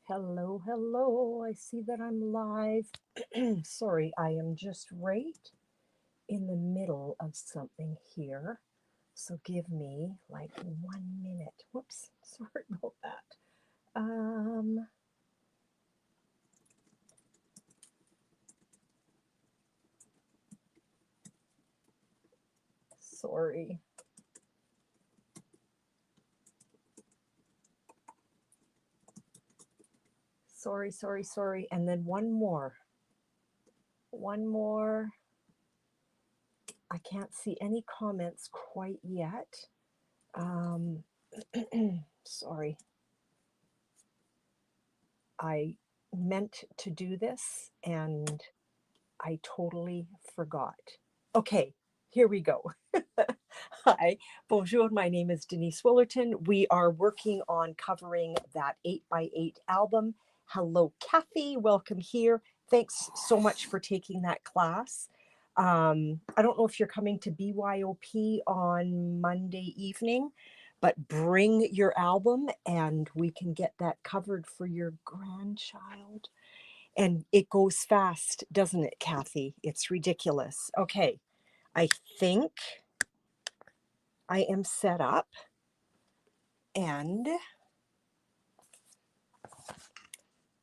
Hello, hello. I see that I'm live. Sorry, I am just right in the middle of something here. So give me like 1 minute. Whoops, sorry about that. Um, sorry. Sorry. And then one more. One more. I can't see any comments quite yet. Um, sorry. I meant to do this and I totally forgot. Okay, here we go. Hi, bonjour. My name is Denise Willerton. We are working on covering that 8x8 album. Hello, Kathy. Welcome here. Thanks so much for taking that class. I don't know if you're coming to BYOP on Monday evening, but bring your album and we can get that covered for your grandchild. And it goes fast, doesn't it, Kathy? It's ridiculous. Okay, I think I am set up. And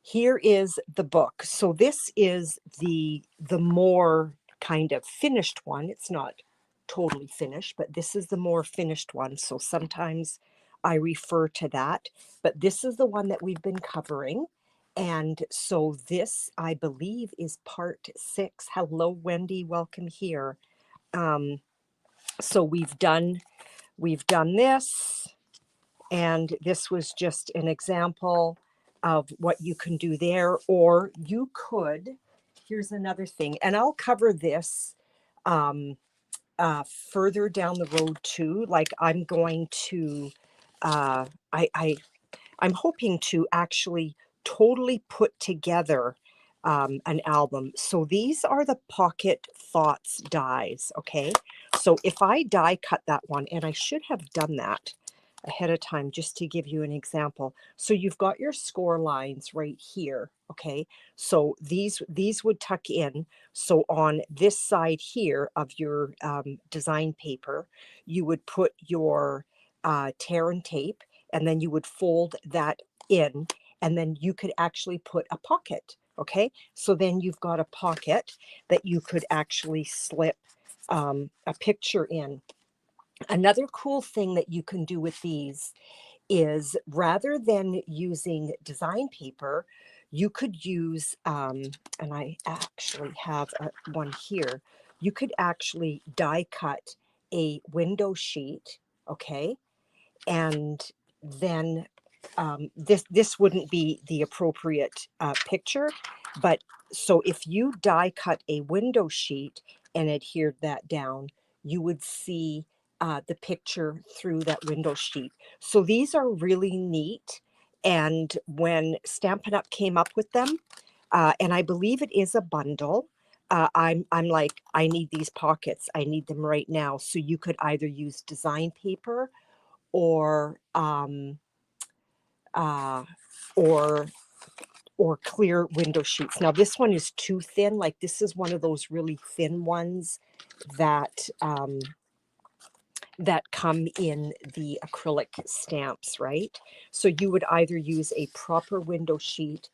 here is the book. So this is the more kind of finished one. It's not totally finished, but this is the more finished one. So sometimes I refer to that. But this is the one that we've been covering. And so this, I believe, is part 6. Hello, Wendy. Welcome here. So we've done this, and this was just an example of what you can do there. Or you could, here's another thing, and I'll cover this further down the road too. Like I'm going to, I'm hoping to actually totally put together an album. So these are the Pocket Thoughts dies, okay? So if I die cut that one, and I should have done that ahead of time just to give you an example. So you've got your score lines right here, okay? So these would tuck in. So on this side here of your design paper, you would put your tear and tape, and then you would fold that in, and then you could actually put a pocket. Okay, so then you've got a pocket that you could actually slip a picture in. Another cool thing that you can do with these is, rather than using design paper, you could use, and I actually have one here, you could actually die cut a window sheet, okay? And then this wouldn't be the appropriate picture, but so if you die cut a window sheet and adhered that down, you would see the picture through that window sheet. So these are really neat. And when Stampin' Up! Came up with them, and I believe it is a bundle, I'm like, I need these pockets. I need them right now. So you could either use design paper or uh, or clear window sheets. Now this one is too thin. Like this is one of those really thin ones that that come in the acrylic stamps, right? So you would either use a proper window sheet,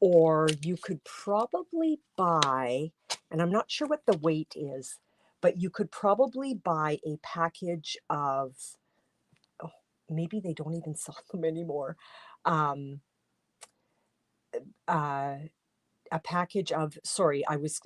or you could probably buy, and I'm not sure what the weight is, but you could probably buy a package of, oh, maybe they don't even sell them anymore. Um, a package of, sorry, I was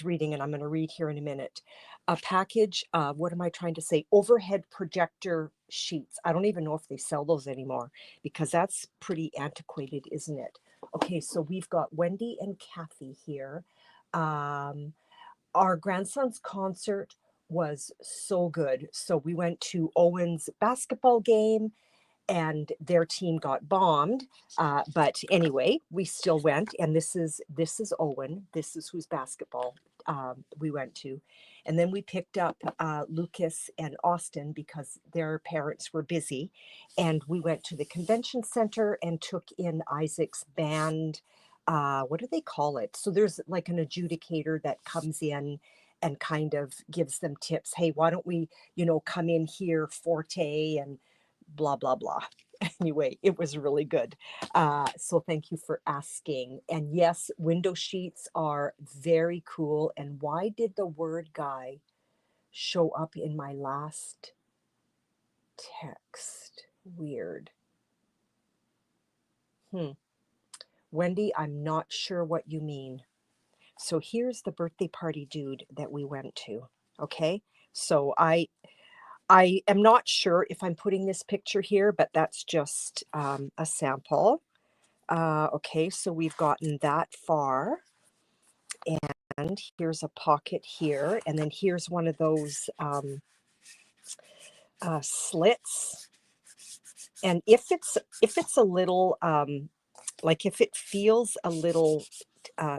reading, and I'm going to read here in a minute. A package of, what am I trying to say? Overhead projector sheets. I don't even know if they sell those anymore, because that's pretty antiquated, isn't it? Okay, so we've got Wendy and Kathy here. Our grandson's concert was so good. So we went to Owen's basketball game, and their team got bombed. But anyway, we still went. And this is Owen. This is whose basketball we went to. And then we picked up Lucas and Austin because their parents were busy. And we went to the convention center and took in Isaac's band. What do they call it? So there's like an adjudicator that comes in and kind of gives them tips. Hey, why don't we, come in here, forte, and blah, blah, blah. Anyway, it was really good. So thank you for asking. And yes, window sheets are very cool. And why did the word guy show up in my last text? Weird. Wendy, I'm not sure what you mean. So here's the birthday party dude that we went to. Okay. So I am not sure if I'm putting this picture here, but that's just a sample. Okay, so we've gotten that far. And here's a pocket here. And then here's one of those slits. And if it's a little, like if it feels a little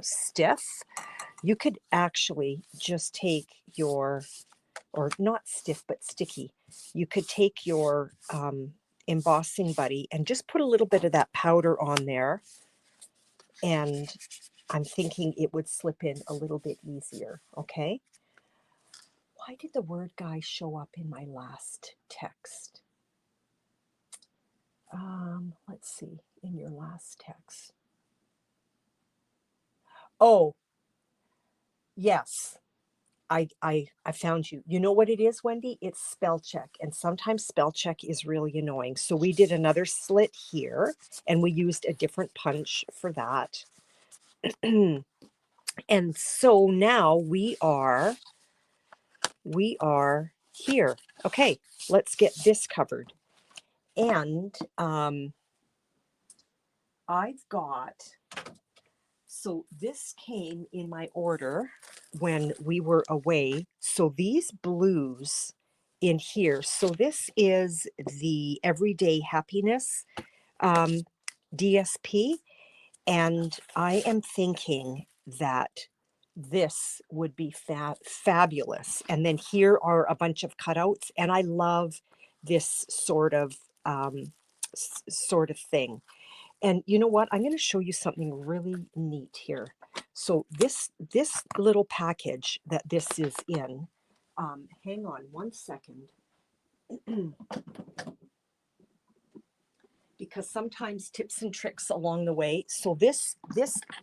stiff, you could actually just take your, or not stiff, but sticky. You could take your embossing buddy and just put a little bit of that powder on there. And I'm thinking it would slip in a little bit easier, okay? Why did the word guy show up in my last text? Let's see, in your last text. Oh, yes. I found you. You know what it is, Wendy? It's spell check. And sometimes spell check is really annoying. So we did another slit here and we used a different punch for that. And so now we are here. Okay, let's get this covered. And I've got, so this came in my order when we were away. So these blues in here. So this is the Everyday Happiness DSP. And I am thinking that this would be fabulous. And then here are a bunch of cutouts. And I love this sort of thing. And you know what? I'm going to show you something really neat here. So this little package that this is in, hang on one second. Because sometimes tips and tricks along the way. So this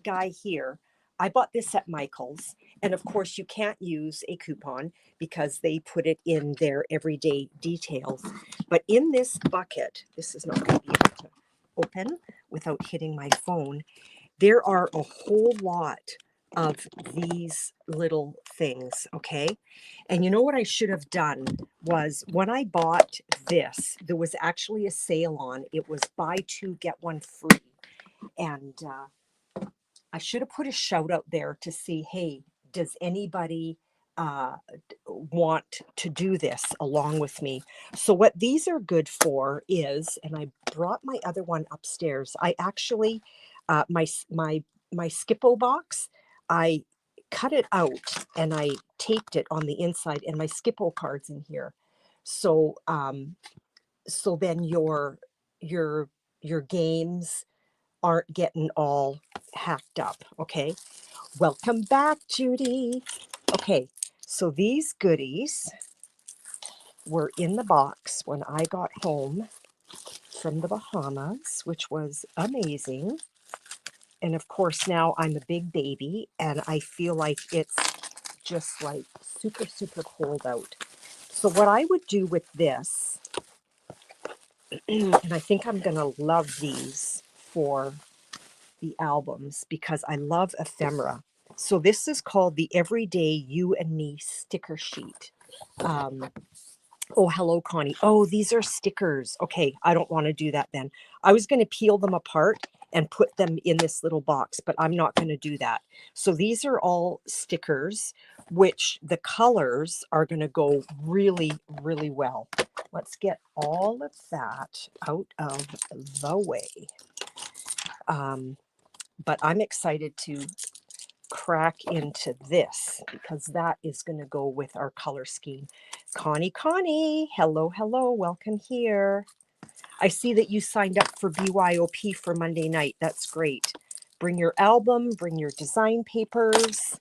guy here, I bought this at Michael's. And of course, you can't use a coupon because they put it in their everyday details. But in this bucket, this is not going to be able to open without hitting my phone. There are a whole lot of these little things, okay? And you know what I should have done was when I bought this, there was actually a sale on. It was buy two, get one free. And I should have put a shout out there to see, hey, does anybody want to do this along with me? So what these are good for is, and I brought my other one upstairs. I actually, my Skippo box, I cut it out and I taped it on the inside, and my Skippo card's in here. So so then your games aren't getting all hacked up. Okay. Welcome back, Judy. Okay, so these goodies were in the box when I got home from the Bahamas, which was amazing. And of course, now I'm a big baby and I feel like it's just like super, super cold out. So what I would do with this, and I think I'm going to love these for the albums because I love ephemera. So this is called the Everyday You and Me sticker sheet. Oh, hello, Connie. Oh, these are stickers. Okay, I don't want to do that then. I was going to peel them apart and put them in this little box, but I'm not going to do that. So these are all stickers, which the colors are going to go really, really well. Let's get all of that out of the way. But I'm excited to crack into this because that is going to go with our color scheme. Connie, hello, hello, welcome here. I see that you signed up for BYOP for Monday night. That's great. Bring your album, bring your design papers.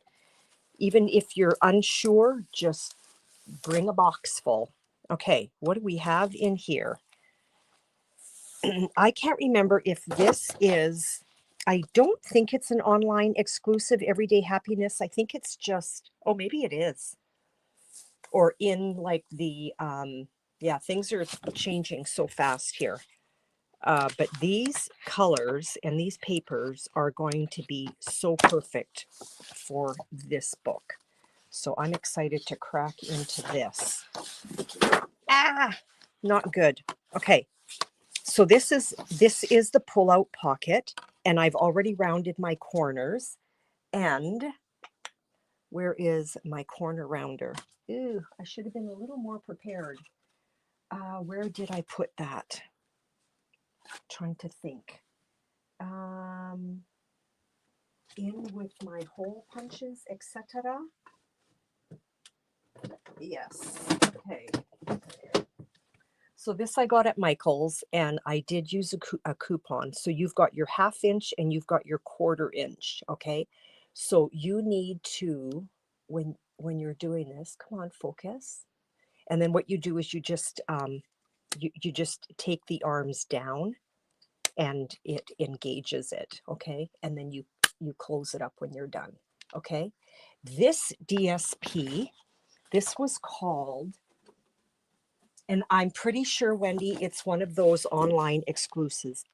Even if you're unsure, just bring a box full. Okay, what do we have in here? I can't remember if this is, I don't think it's an online exclusive Everyday Happiness. I think it's just, oh, maybe it is. Or in like the, yeah, things are changing so fast here. But these colors and these papers are going to be so perfect for this book. So I'm excited to crack into this. Ah, not good. Okay. So this is the pull-out pocket, and I've already rounded my corners. And where is my corner rounder? Ooh, I should have been a little more prepared. Where did I put that? Trying to think. In with my hole punches, etc. Yes. Okay. So this I got at Michael's, and I did use a coupon. So you've got your 1/2 inch and you've got your 1/4 inch. Okay. So you need to, when you're doing this, come on, focus. And then what you do is you just you just take the arms down and it engages it. Okay. And then you close it up when you're done. Okay. This DSP, this was called, and I'm pretty sure, Wendy, it's one of those online exclusives.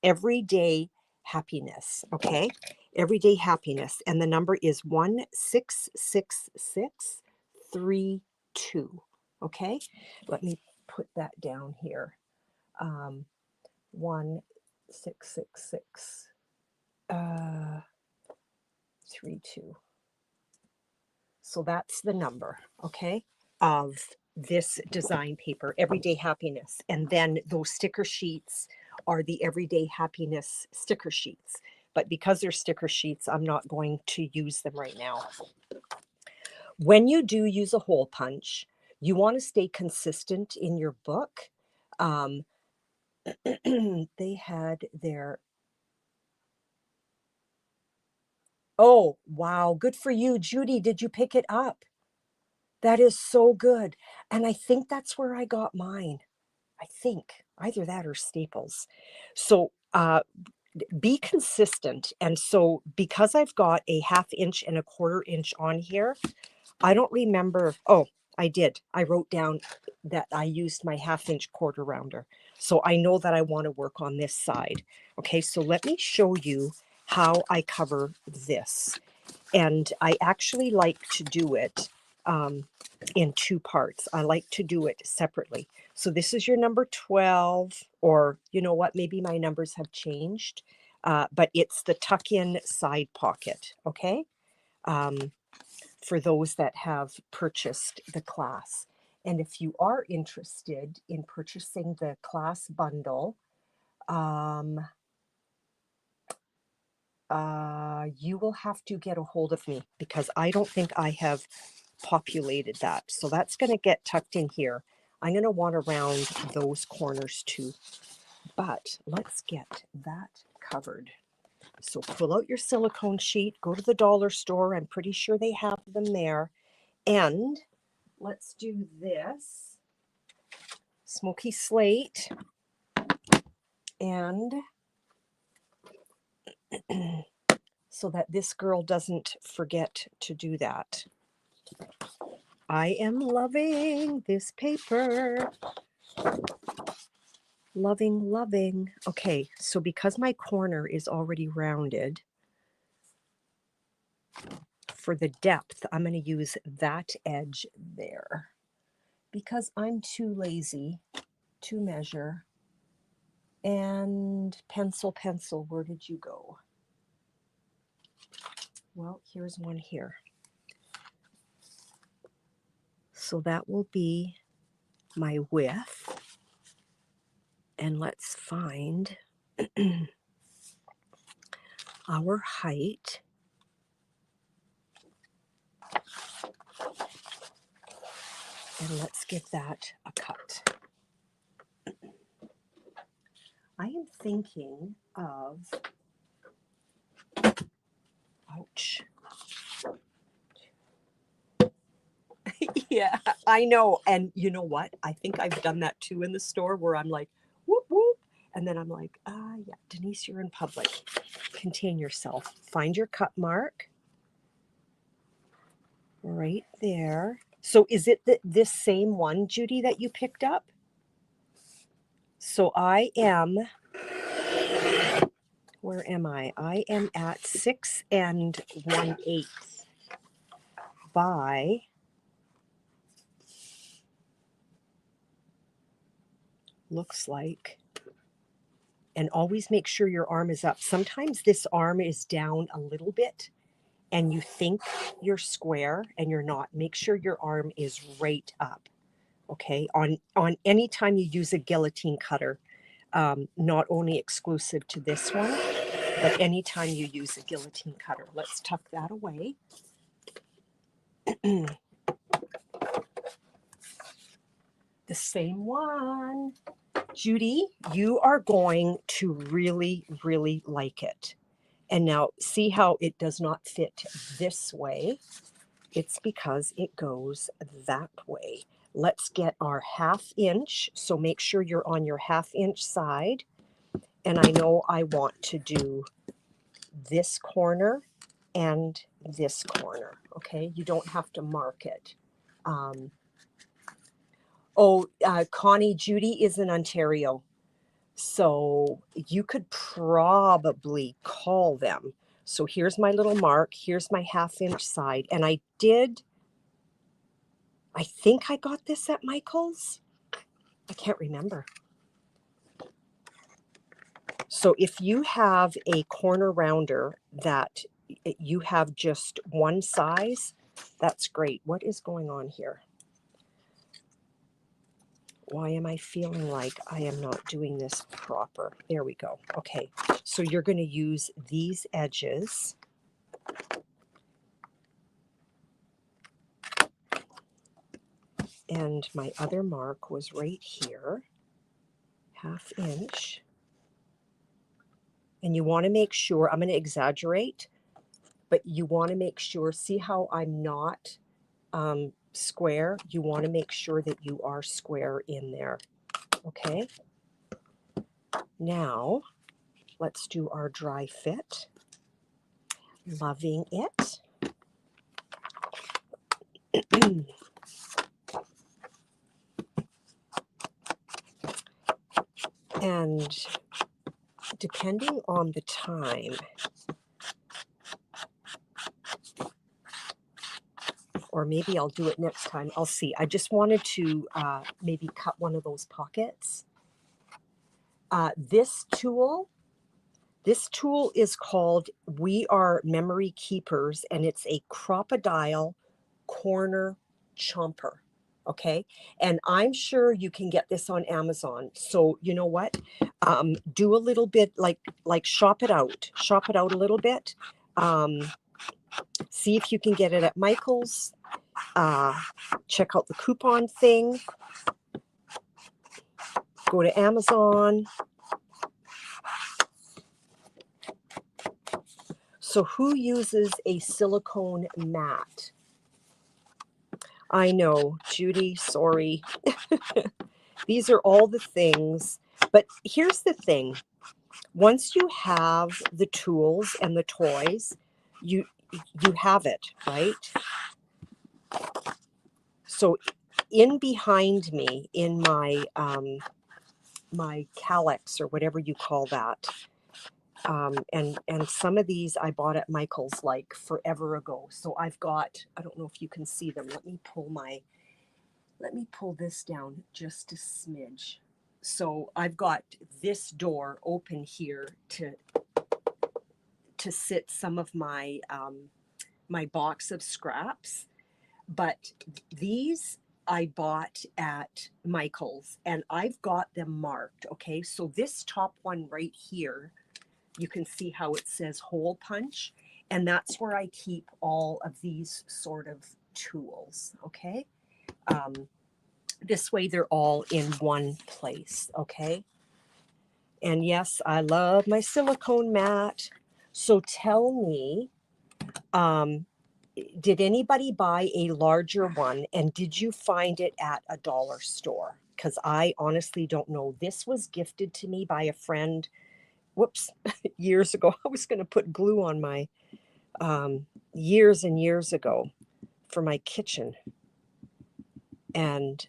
Everyday Happiness. Okay. Everyday Happiness. And the number is 166632. Okay. Let me put that down here. 1666 32. So that's the number, okay, of this design paper, Everyday Happiness. And then those sticker sheets are the Everyday Happiness sticker sheets. But because they're sticker sheets, I'm not going to use them right now. When you do use a hole punch, you want to stay consistent in your book. They had their, oh, wow, good for you. Judy, did you pick it up? That is so good. And I think that's where I got mine. I think either that or Staples. So be consistent. And so because I've got a 1/2 inch and a 1/4 inch on here, I don't remember. Oh, I did. I wrote down that I used my 1/2 inch quarter rounder. So I know that I want to work on this side. Okay, so let me show you how I cover this. And I actually like to do it in 2 parts. I like to do it separately. So this is your number 12, or you know what, maybe my numbers have changed, but it's the tuck-in side pocket, okay? For those that have purchased the class. And if you are interested in purchasing the class bundle, you will have to get a hold of me because I don't think I have populated that. So that's going to get tucked in here. I'm going to want to round those corners too. But let's get that covered. So pull out your silicone sheet, go to the dollar store. I'm pretty sure they have them there. And let's do this smoky slate. And so that this girl doesn't forget to do that. I am loving this paper. Loving, loving. Okay, so because my corner is already rounded, for the depth, I'm going to use that edge there because I'm too lazy to measure. And pencil, where did you go? Well, here's one here. So that will be my width. And let's find our height. And let's give that a cut. I am thinking of, ouch. Yeah, I know. And you know what? I think I've done that too in the store where I'm like, whoop, whoop. And then I'm like, yeah, Denise, you're in public. Contain yourself. Find your cut mark. Right there. So is it this same one, Judy, that you picked up? So I am, where am I? I am at 6 1/8 by, looks like, and always make sure your arm is up. Sometimes this arm is down a little bit and you think you're square and you're not. Make sure your arm is right up. Okay, on any time you use a guillotine cutter, not only exclusive to this one, but anytime you use a guillotine cutter. Let's tuck that away. The same one. Judy, you are going to really, really like it. And now see how it does not fit this way. It's because it goes that way. Let's get our 1/2 inch. So make sure you're on your 1/2 inch side. And I know I want to do this corner and this corner. Okay, you don't have to mark it. Connie, Judy is in Ontario. So you could probably call them. So here's my little mark. Here's my 1/2 inch side. And I think I got this at Michael's. I can't remember. So if you have a corner rounder that you have just one size, that's great. What is going on here? Why am I feeling like I am not doing this proper? There we go. Okay, so you're going to use these edges. And my other mark was right here, 1/2 inch. And you want to make sure, I'm going to exaggerate, but you want to make sure, see how I'm not square? You want to make sure that you are square in there. Okay. Now, let's do our dry fit. Loving it. And depending on the time, or maybe I'll do it next time. I'll see. I just wanted to maybe cut one of those pockets. This tool is called We Are Memory Keepers, and it's a crocodile corner chomper. Okay, and I'm sure you can get this on Amazon. So you know what? Do a little bit, like shop it out a little bit. See if you can get it at Michael's. Check out the coupon thing. Go to Amazon. So who uses a silicone mat? I know, Judy, sorry. These are all the things. But here's the thing. Once you have the tools and the toys, you have it, right? So in behind me, in my my calyx or whatever you call that, and some of these I bought at Michael's like forever ago. So I've got, I don't know if you can see them. Let me pull this down just a smidge. So I've got this door open here to sit some of my my box of scraps. But these I bought at Michael's and I've got them marked. Okay, so this top one right here, you can see how it says hole punch, and that's where I keep all of these sort of tools. Okay, This way they're all in one place, okay? And yes, I love my silicone mat. So tell me, did anybody buy a larger one, and did you find it at a dollar store? Because I honestly don't know. This was gifted to me by a friend, whoops, years ago. I was going to put glue on my, years and years ago for my kitchen. And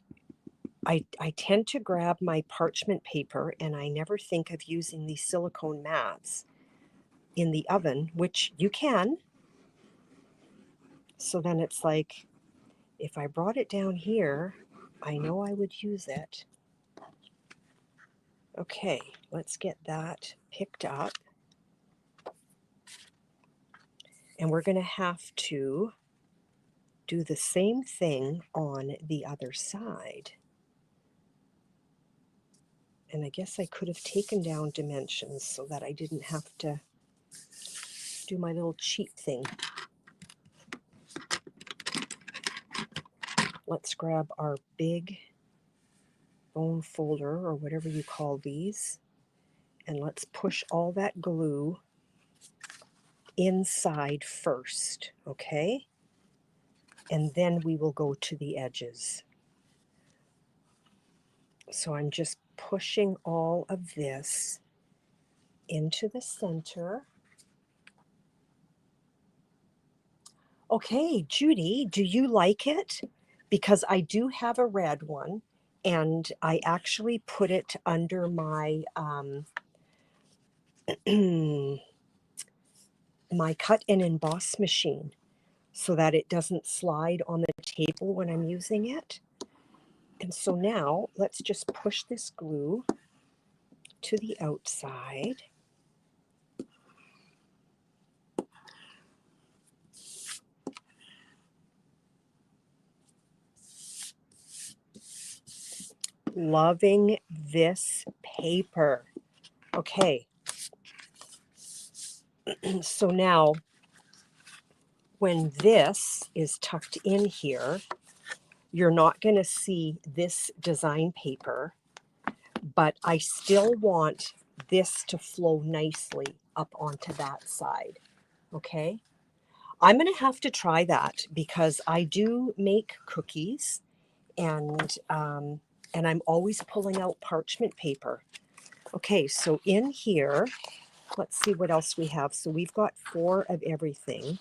I tend to grab my parchment paper, and I never think of using these silicone mats in the oven, which you can. So then it's like, if I brought it down here, I know I would use it. Okay, let's get that picked up. And we're going to have to do the same thing on the other side. And I guess I could have taken down dimensions so that I didn't have to do my little cheat thing. Let's grab our big bone folder, or whatever you call these, and let's push all that glue inside first, okay? And then we will go to the edges. So I'm just pushing all of this into the center. Okay, Judy, do you like it? Because I do have a red one, and I actually put it under my my cut and emboss machine so that it doesn't slide on the table when I'm using it. And so now let's just push this glue to the outside. Loving this paper. Okay. So now when this is tucked in here, you're not going to see this design paper, but I still want this to flow nicely up onto that side. Okay. I'm going to have to try that because I do make cookies, and I'm always pulling out parchment paper. Okay, so in here, let's see what else we have. So we've got 4 of everything.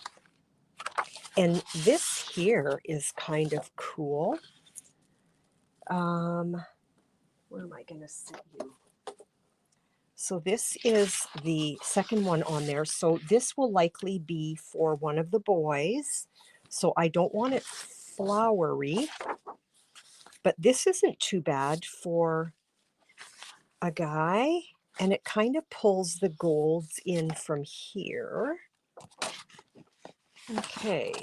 And this here is kind of cool. Where am I going to sit you? So this is the second one on there. So this will likely be for one of the boys. So I don't want it flowery, but this isn't too bad for a guy. And it kind of pulls the golds in from here. Okay.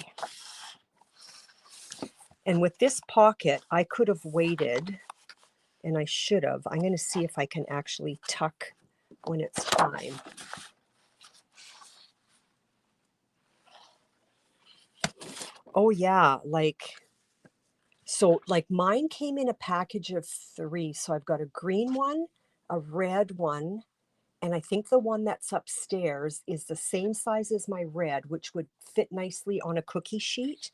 And with this pocket, I could have waited, and I should have. I'm going to see if I can actually tuck when it's time. Oh yeah, so mine came in a package of 3. So I've got a green one, a red one, and I think the one that's upstairs is the same size as my red, which would fit nicely on a cookie sheet.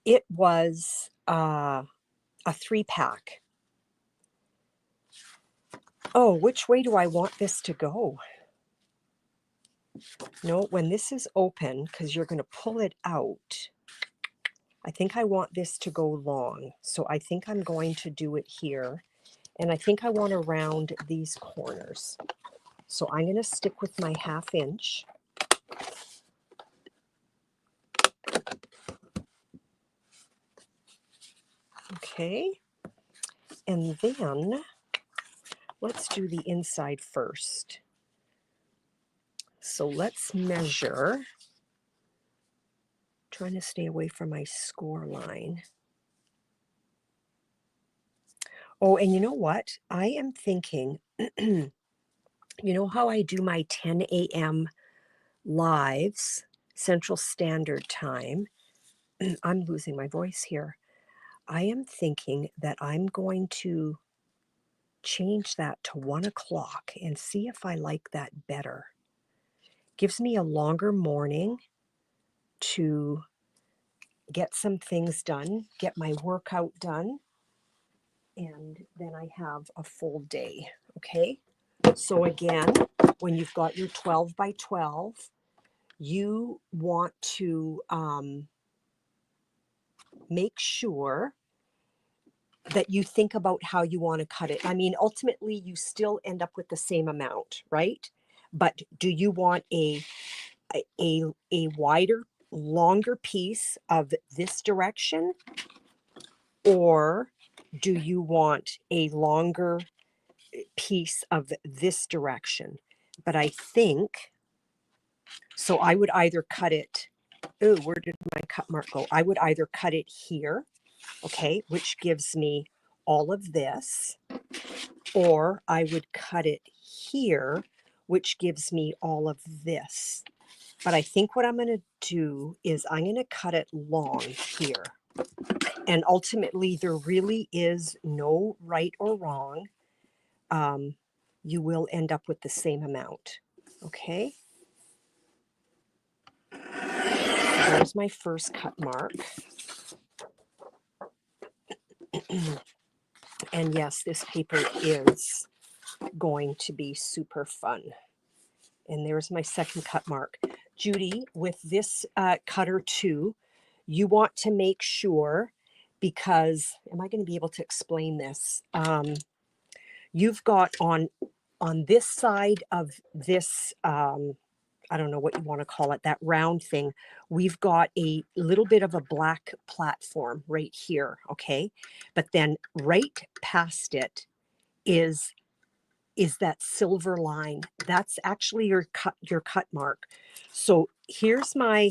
It was a 3-pack. Oh, which way do I want this to go? No, when this is open, because you're going to pull it out, I think I want this to go long. So I think I'm going to do it here. And I think I want to round these corners. So I'm going to stick with my 1/2 inch. Okay. And then let's do the inside first. So let's measure. Trying to stay away from my score line. Oh, and you know what? I am thinking, you know how I do my 10 a.m. lives, Central Standard Time? I'm losing my voice here. I am thinking that I'm going to change that to 1 o'clock and see if I like that better. Gives me a longer morning to get some things done, get my workout done, and then I have a full day, okay? So again, when you've got your 12 by 12, you want to make sure that you think about how you want to cut it. I mean, ultimately, you still end up with the same amount, right? But do you want a wider, longer piece of this direction, or do you want a longer piece of this direction? But I think, so I would either cut it, oh, where did my cut mark go? I would either cut it here, okay, which gives me all of this, or I would cut it here, which gives me all of this. But I think what I'm going to do is I'm going to cut it long here. And ultimately, there really is no right or wrong. You will end up with the same amount. Okay. There's my first cut mark. And yes, this paper is going to be super fun. And there's my second cut mark. Judy, with this cutter too, you want to make sure, because, am I going to be able to explain this? You've got on this side of this, I don't know what you want to call it, that round thing, we've got a little bit of a black platform right here, okay? But then right past it is that silver line. That's actually your cut mark. So here's my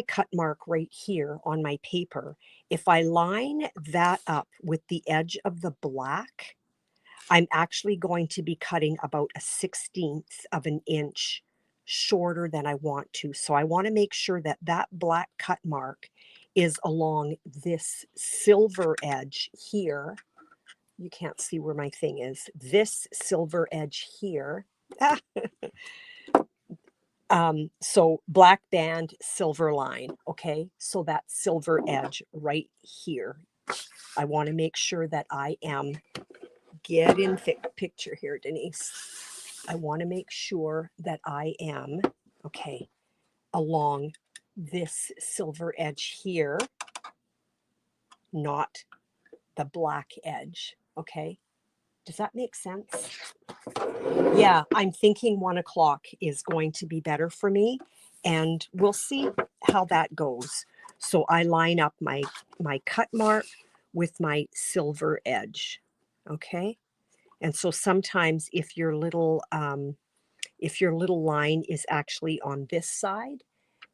cut mark right here on my paper. If I line that up with the edge of the black, I'm actually going to be cutting about a 1/16 of an inch shorter than I want to. So I want to make sure that that black cut mark is along this silver edge here. You can't see where my thing is. This silver edge here. So black band, silver line. Okay. So that silver edge right here. I want to make sure that I am, get in picture here, Denise. I want to make sure that I am, okay, along this silver edge here, not the black edge. Okay. Does that make sense? Yeah, I'm thinking 1 o'clock is going to be better for me, and we'll see how that goes. So I line up my cut mark with my silver edge. Okay. And so sometimes if your little line is actually on this side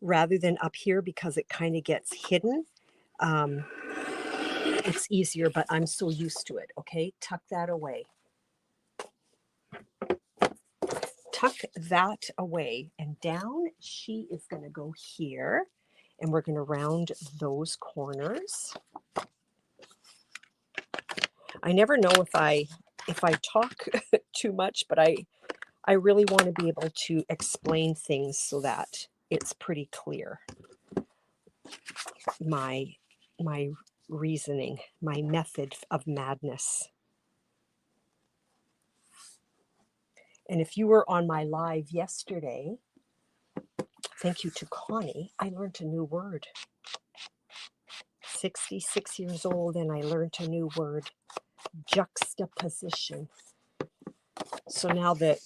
rather than up here, because it kind of gets hidden, it's easier, but I'm so used to it. Okay, tuck that away. Tuck that away, and down she is going to go here, and we're going to round those corners. I never know if I talk too much, but I really want to be able to explain things so that it's pretty clear. My reasoning, my method of madness. And if you were on my live yesterday, thank you to Connie, I learned a new word. 66 years old and I learned a new word, juxtaposition. So now that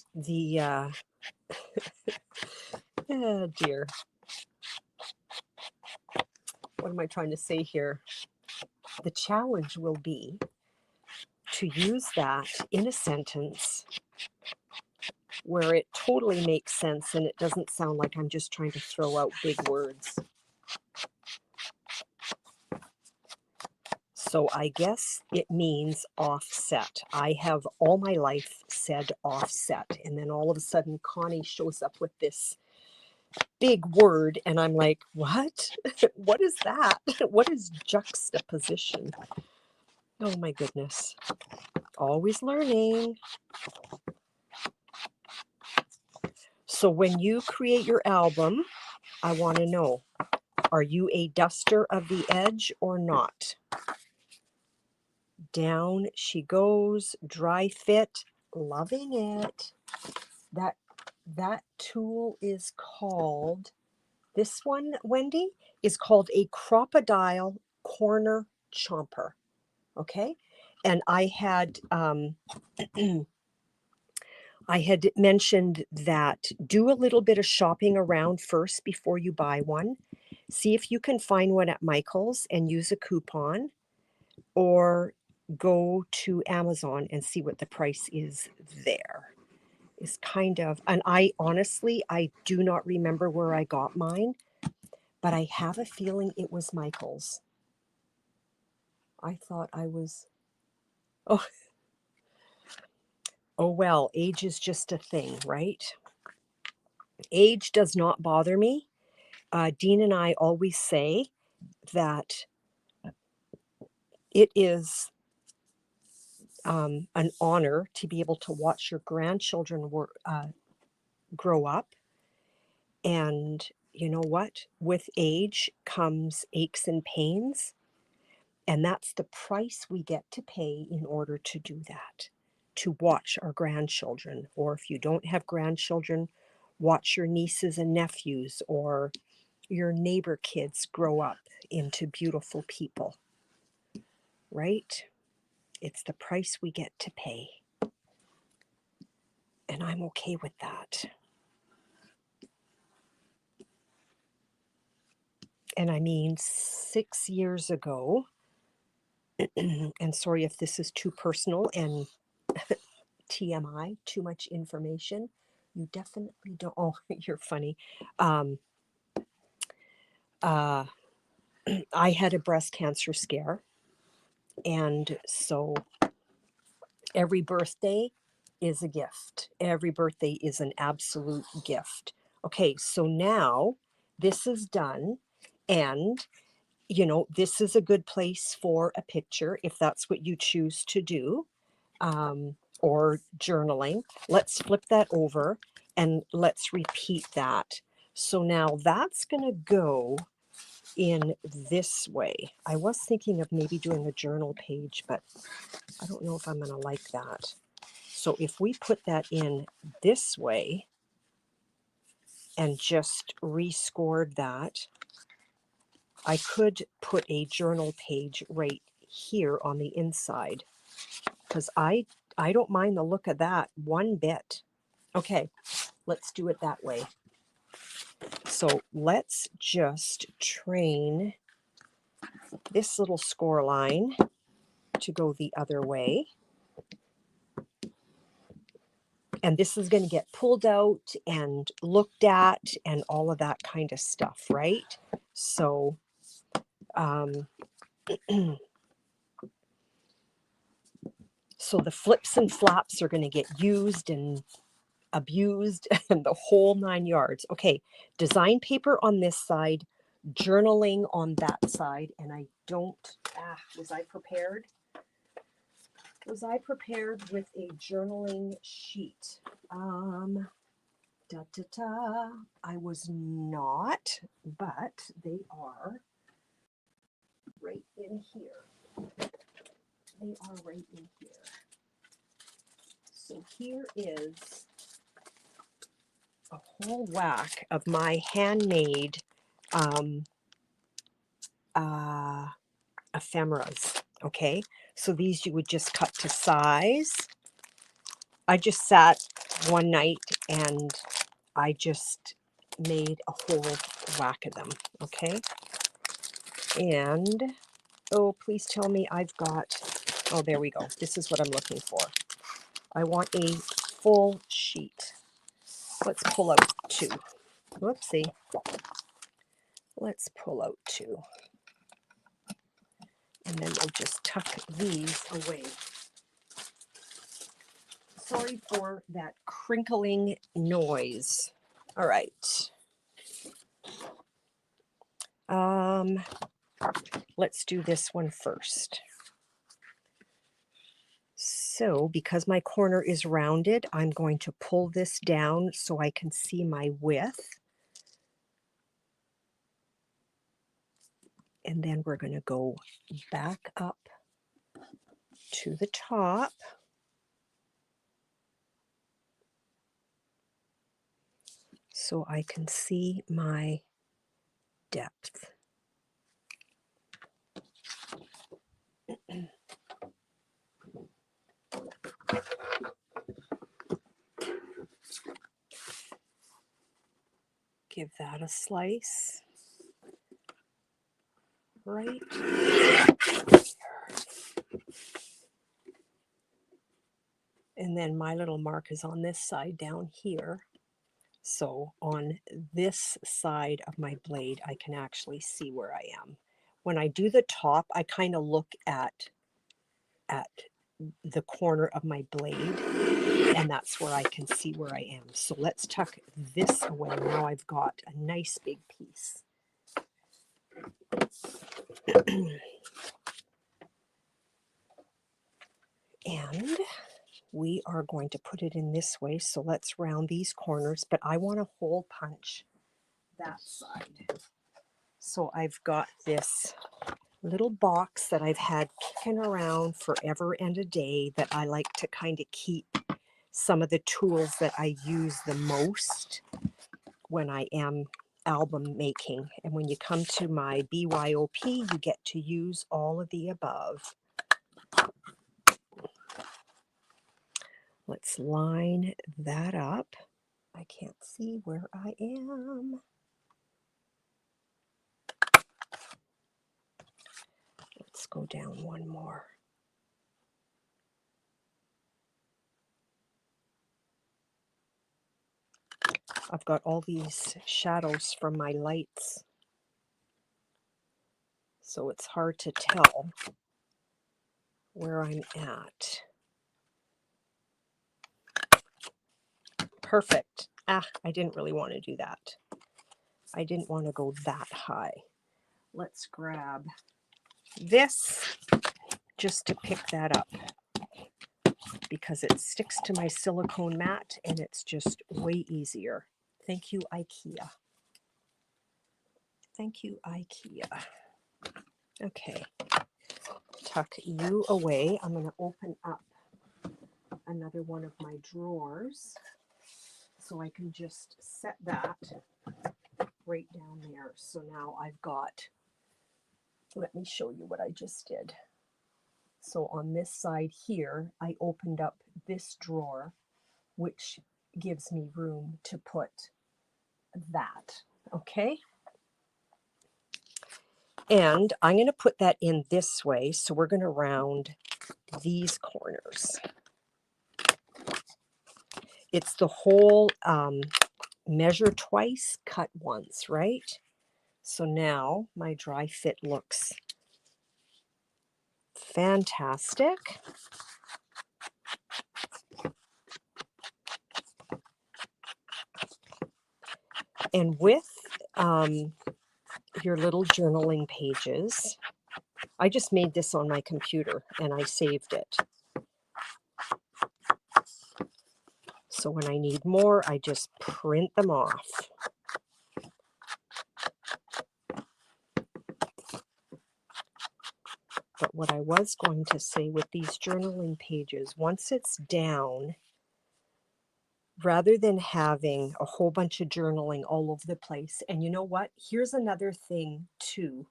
oh dear, what am I trying to say here? The challenge will be to use that in a sentence where it totally makes sense and it doesn't sound like I'm just trying to throw out big words. So I guess it means offset. I have all my life said offset. And then all of a sudden Connie shows up with this big word, and I'm like, what? What is that? What is juxtaposition? Oh my goodness. Always learning. So when you create your album, I want to know, are you a duster of the edge or not? Down she goes, dry fit, loving it. That tool is called, this one, Wendy, is called a crocodile corner chomper. Okay. And I had I had mentioned that do a little bit of shopping around first before you buy one. See if you can find one at Michael's and use a coupon, or go to Amazon and see what the price is there. Is kind of, and I honestly, I do not remember where I got mine, but I have a feeling it was Michael's. I thought I was, oh, oh well, age is just a thing, right? Age does not bother me. Dean and I always say that it is an honor to be able to watch your grandchildren grow up. And you know what? With age comes aches and pains. And that's the price we get to pay in order to do that, to watch our grandchildren. Or if you don't have grandchildren, watch your nieces and nephews or your neighbor kids grow up into beautiful people, right? It's the price we get to pay. And I'm okay with that. And I mean, 6 years ago, and sorry if this is too personal and TMI, too much information. You definitely don't. Oh, you're funny. Um, uh, I had a breast cancer scare. And so every birthday is a gift. Every birthday is an absolute gift. Okay, so now this is done. And, you know, this is a good place for a picture if that's what you choose to do. Or journaling. Let's flip that over and let's repeat that. So now that's going to go in this way. I was thinking of maybe doing a journal page, but I don't know if I'm going to like that. So if we put that in this way and just rescored that, I could put a journal page right here on the inside, because I don't mind the look of that one bit. Okay, let's do it that way. So let's just train this little score line to go the other way. And this is going to get pulled out and looked at and all of that kind of stuff, right? So so the flips and flaps are going to get used and abused and the whole 9 yards. Okay, design paper on this side, journaling on that side. And I don't, was I prepared? Was I prepared with a journaling sheet? I was not, but they are right in here. They are right in here. So here is a whole whack of my handmade ephemeras. Okay, so these you would just cut to size. I just sat one night and I just made a whole whack of them. Okay, and oh, please tell me I've got, oh, there we go. This is what I'm looking for. I want a full sheet. Let's pull out 2. Whoopsie. Let's pull out 2. And then we'll just tuck these away. Sorry for that crinkling noise. All right. Let's do this one first. So because my corner is rounded, I'm going to pull this down so I can see my width. And then we're going to go back up to the top. So I can see my depth. Give that a slice right there. And then my little mark is on this side down here. So on this side of my blade, I can actually see where I am. When I do the top, I kind of look at the corner of my blade, and that's where I can see where I am. So let's tuck this away. Now I've got a nice big piece. And we are going to put it in this way. So let's round these corners, but I want to hole punch that side. So I've got this little box that I've had kicking around forever and a day that I like to kind of keep some of the tools that I use the most when I am album making. And when you come to my BYOP, you get to use all of the above. Let's line that up. I can't see where I am. Let's go down one more. I've got all these shadows from my lights, so it's hard to tell where I'm at. Perfect. I didn't really want to do that. I didn't want to go that high. Let's grab this just to pick that up because it sticks to my silicone mat and it's just way easier. Thank you, IKEA. Thank you, IKEA. Okay, tuck you away. I'm going to open up another one of my drawers so I can just set that right down there. So now I've got, let me show you what I just did. So on this side here, I opened up this drawer, which gives me room to put that, okay? And I'm going to put that in this way. So we're going to round these corners. It's the whole measure twice, cut once, right? So now my dry fit looks fantastic. And with your little journaling pages, I just made this on my computer and I saved it. So when I need more, I just print them off. But what I was going to say with these journaling pages, once it's down, rather than having a whole bunch of journaling all over the place, and you know what? Here's another thing too,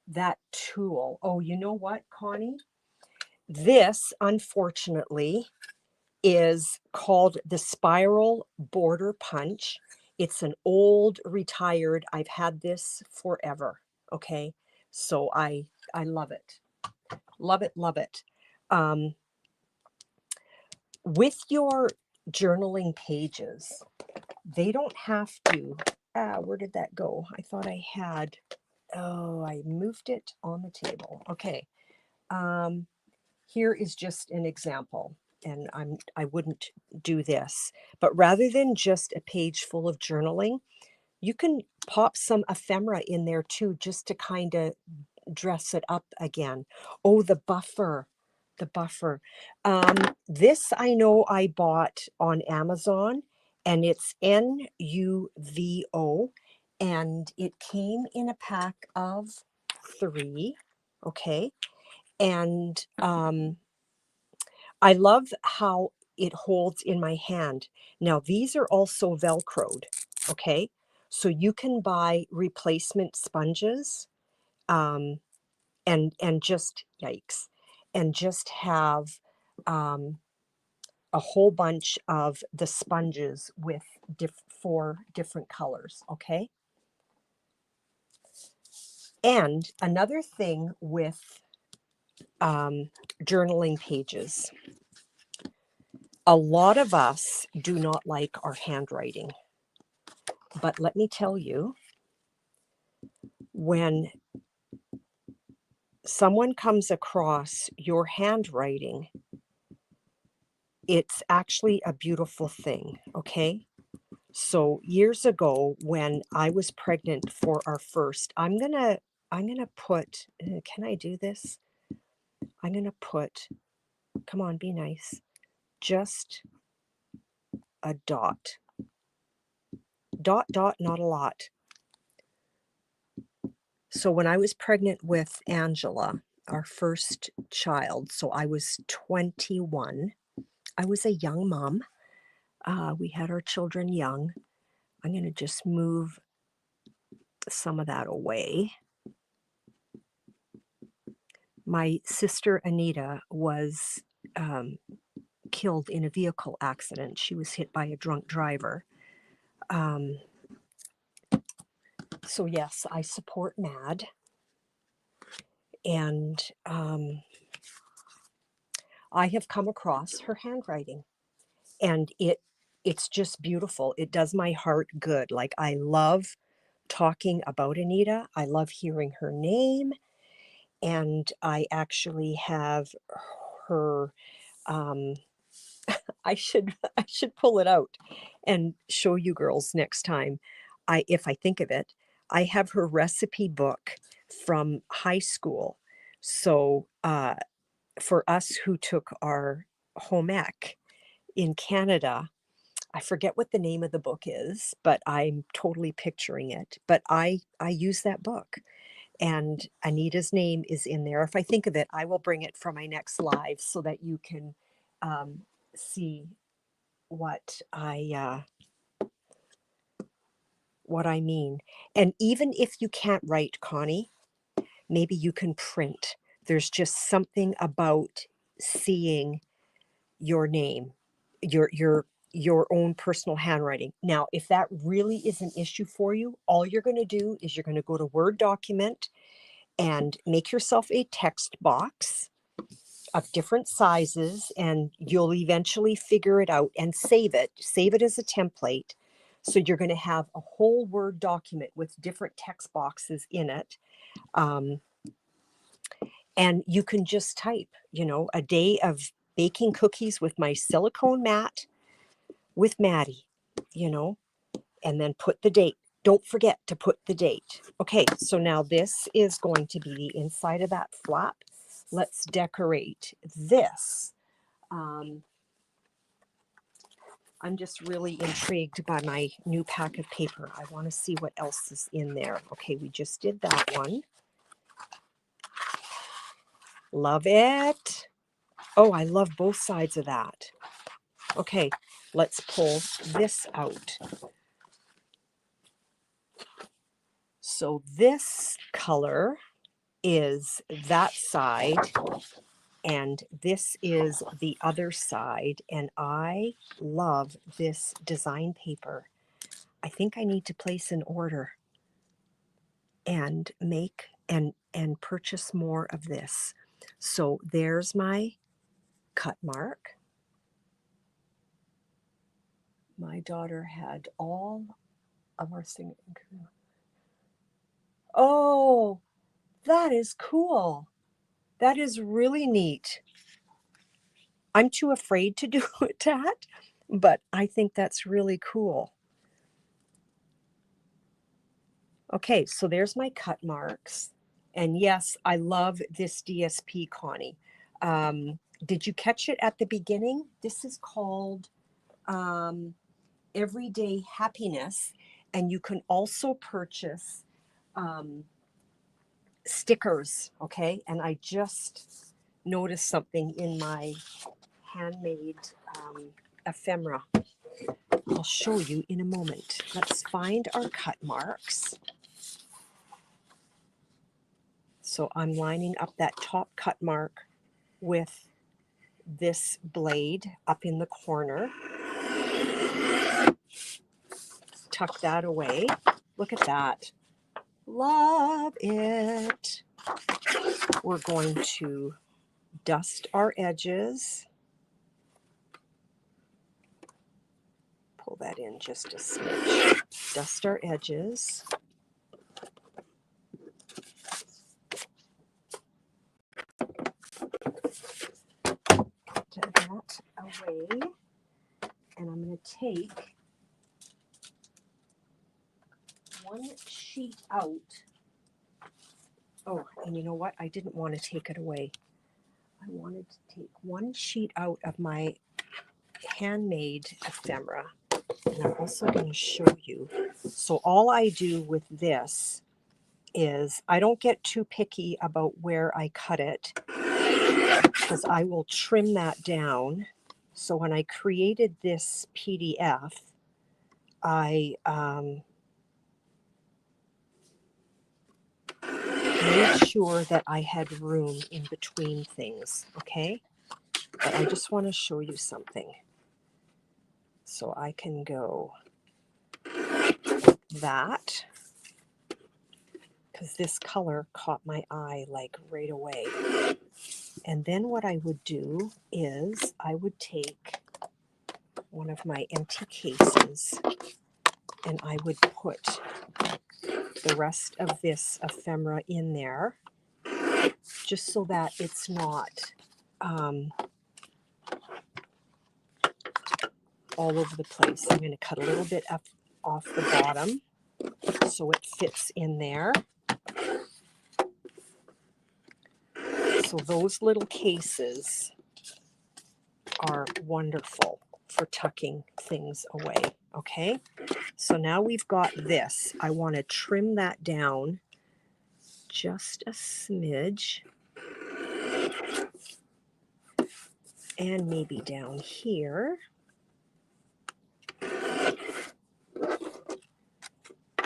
that tool. Oh, you know what, Connie? This, unfortunately, is called the Spiral Border Punch. It's an old retired, I've had this forever, okay? So I love it. Love it, love it. With your journaling pages, they don't have to, where did that go? I thought I had, oh, I moved it on the table. Okay. Here is just an example, and I wouldn't do this, but rather than just a page full of journaling, You can pop some ephemera in there too, just to kind of dress it up again. Oh, the buffer. The buffer. This I know I bought on Amazon, and it's NUVO, and it came in a pack of 3. Okay. And I love how it holds in my hand. Now, these are also Velcroed. Okay. So you can buy replacement sponges, um, and just yikes, and just have a whole bunch of the sponges with 4 different colors. Okay. And another thing with journaling pages, a lot of us do not like our handwriting, but let me tell you, when someone comes across your handwriting, it's actually a beautiful thing. Okay. So years ago, when I was pregnant for our first, I'm gonna put, can I do this? I'm gonna put, come on, be nice, just a dot. Dot, dot, not a lot. So when I was pregnant with Angela, our first child, so I was 21. I was a young mom. We had our children young. I'm going to just move some of that away. My sister Anita was killed in a vehicle accident. She was hit by a drunk driver. So yes, I support MAD, and I have come across her handwriting, and it's just beautiful. It does my heart good. Like, I love talking about Anita. I love hearing her name, and I actually have her. I should I should pull it out and show you girls next time. If I think of it, I have her recipe book from high school. So for us who took our home ec in Canada, I forget what the name of the book is, but I'm totally picturing it. But I use that book, and Anita's name is in there. If I think of it, I will bring it for my next live so that you can see what I mean. And even if you can't write, Connie, maybe you can print. There's just something about seeing your name, your own personal handwriting. Now, if that really is an issue for you, all you're going to do is you're going to go to Word document and make yourself a text box of different sizes, and you'll eventually figure it out and save it. Save it as a template. So you're going to have a whole Word document with different text boxes in it. And you can just type, a day of baking cookies with my silicone mat with Maddie, you know, and then put the date. Don't forget to put the date. Okay, so now this is going to be the inside of that flap. Let's decorate this. I'm just really intrigued by my new pack of paper. I want to see what else is in there. Okay, we just did that one. Love it. Oh, I love both sides of that. Okay, let's pull this out. So this color is that side, and this is the other side, and I love this design paper. I think I need to place an order and make and purchase more of this. So there's my cut mark. My daughter had all of our singing. Oh, that is cool. That is really neat. I'm too afraid to do that, but I think that's really cool. Okay, so there's my cut marks. And yes, I love this DSP, Connie. Did you catch it at the beginning? This is called Everyday Happiness. And you can also purchase stickers, okay? And I just noticed something in my handmade ephemera. I'll show you in a moment. Let's find our cut marks. So I'm lining up that top cut mark with this blade up in the corner. Tuck that away. Look at that. Love it. We're going to dust our edges. Pull that in just a smidge. Dust our edges. Put that away. And I'm going to take one sheet out. Oh, and you know what? I didn't want to take it away. I wanted to take one sheet out of my handmade ephemera. And I'm also going to show you. So all I do with this is I don't get too picky about where I cut it because I will trim that down. So when I created this PDF, I made sure that I had room in between things, okay? But I just want to show you something. So I can go that, because this color caught my eye like right away. And then what I would do is I would take one of my empty cases and I would put the rest of this ephemera in there just so that it's not all over the place. I'm going to cut a little bit up off the bottom so it fits in there. So those little cases are wonderful for tucking things away, okay? So now we've got this. I want to trim that down just a smidge. And maybe down here.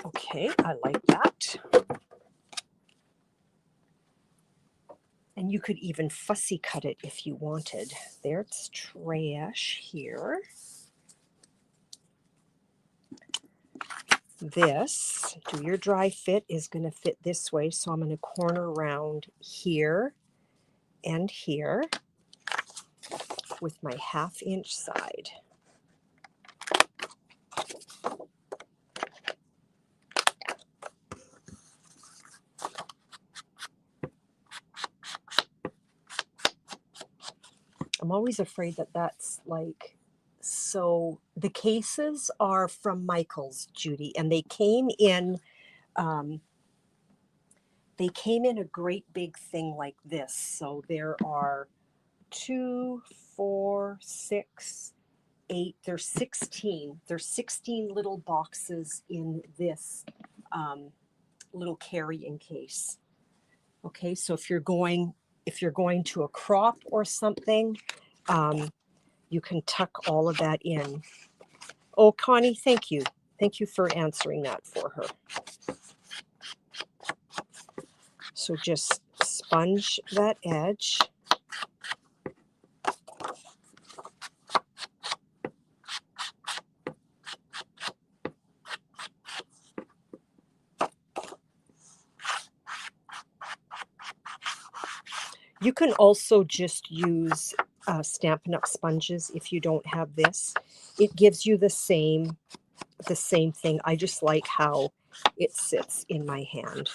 Okay, I like that. And you could even fussy cut it if you wanted. There's trash here. This, do your dry fit, is going to fit this way. So I'm going to corner around here and here with my 1/2 inch side. I'm always afraid that that's like, so the cases are from Michael's, Judy, and they came in a great big thing like this. So there are 2, 4, 6, 8, there's 16. There's 16 little boxes in this little carrying case. Okay, so if you're going to a crop or something, you can tuck all of that in. Oh, Connie, thank you. Thank you for answering that for her. So just sponge that edge. You can also just use Stampin' Up! Sponges if you don't have this. It gives you the same thing. I just like how it sits in my hand.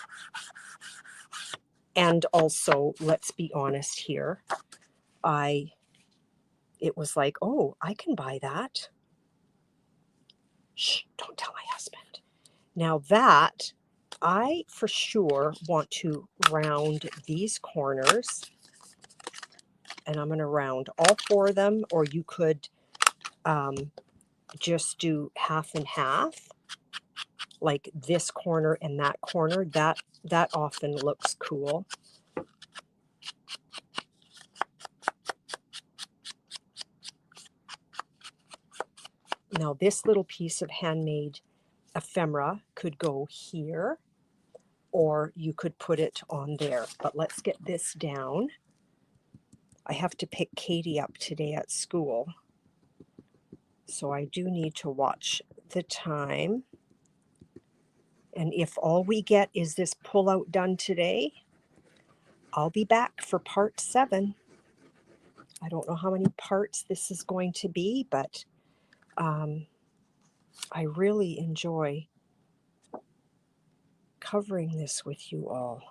And also, let's be honest here, it was like, oh, I can buy that. Shh, don't tell my husband. Now that I for sure want to round these corners, and I'm going to round all 4 of them, or you could just do half and half, like this corner and that corner. That often looks cool. Now this little piece of handmade ephemera could go here, or you could put it on there. But let's get this down. I have to pick Katie up today at school, so I do need to watch the time. And if all we get is this pull-out done today, I'll be back for part 7. I don't know how many parts this is going to be, but I really enjoy covering this with you all.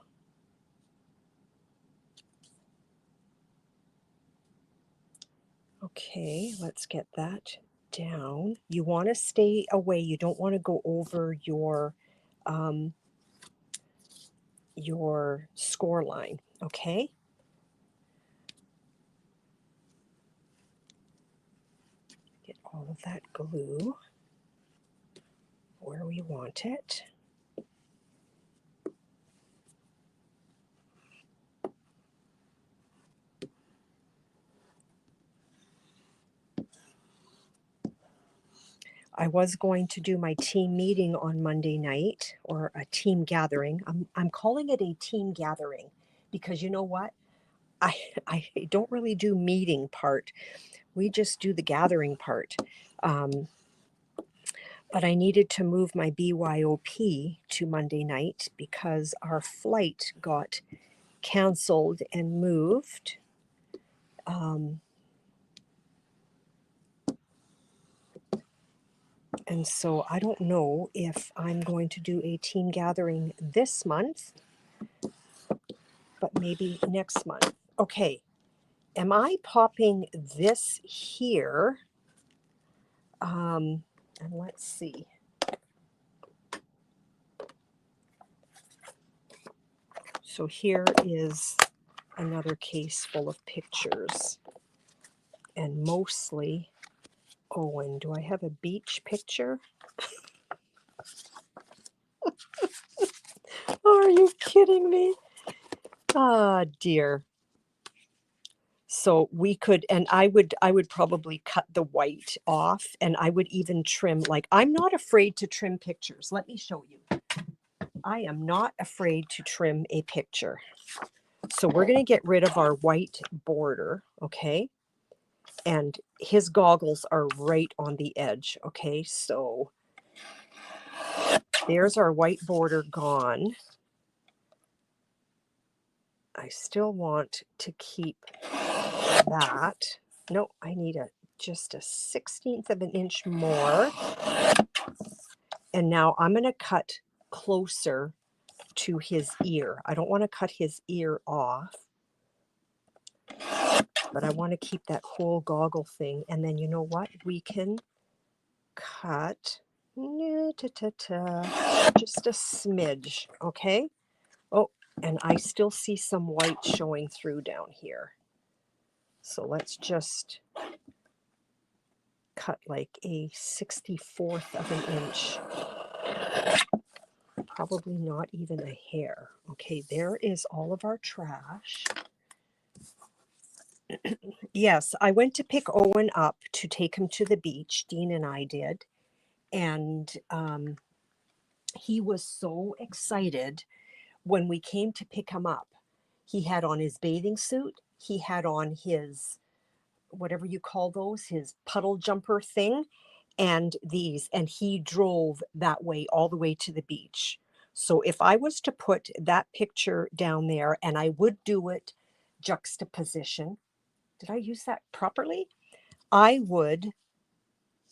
Okay, let's get that down. You want to stay away. You don't want to go over your score line, okay? Get all of that glue where we want it. I was going to do my team meeting on Monday night, or a team gathering. I'm calling it a team gathering because you know what? I don't really do meeting part. We just do the gathering part. But I needed to move my BYOP to Monday night because our flight got canceled and moved. And so I don't know if I'm going to do a team gathering this month, but maybe next month. Okay, am I popping this here? And let's see. So here is another case full of pictures, and mostly Owen. Do I have a beach picture? Oh, are you kidding me? Ah, dear. So we could, and I would probably cut the white off, and I would even trim, like, I'm not afraid to trim pictures. Let me show you. I am not afraid to trim a picture. So we're going to get rid of our white border, okay? And his goggles are right on the edge, okay? So there's our white border gone. I still want to keep that. No, I need just a 1/16 of an inch more. And now I'm going to cut closer to his ear. I don't want to cut his ear off, but I want to keep that whole goggle thing. And then you know what? We can cut just a smidge, okay? Oh, and I still see some white showing through down here. So let's just cut like a 64th of an inch. Probably not even a hair. Okay, there is all of our trash. Yes, I went to pick Owen up to take him to the beach. Dean and I did. And he was so excited when we came to pick him up. He had on his bathing suit. He had on his, whatever you call those, his puddle jumper thing, and these. And he drove that way all the way to the beach. So if I was to put that picture down there, and I would do it juxtaposition, did I use that properly? I would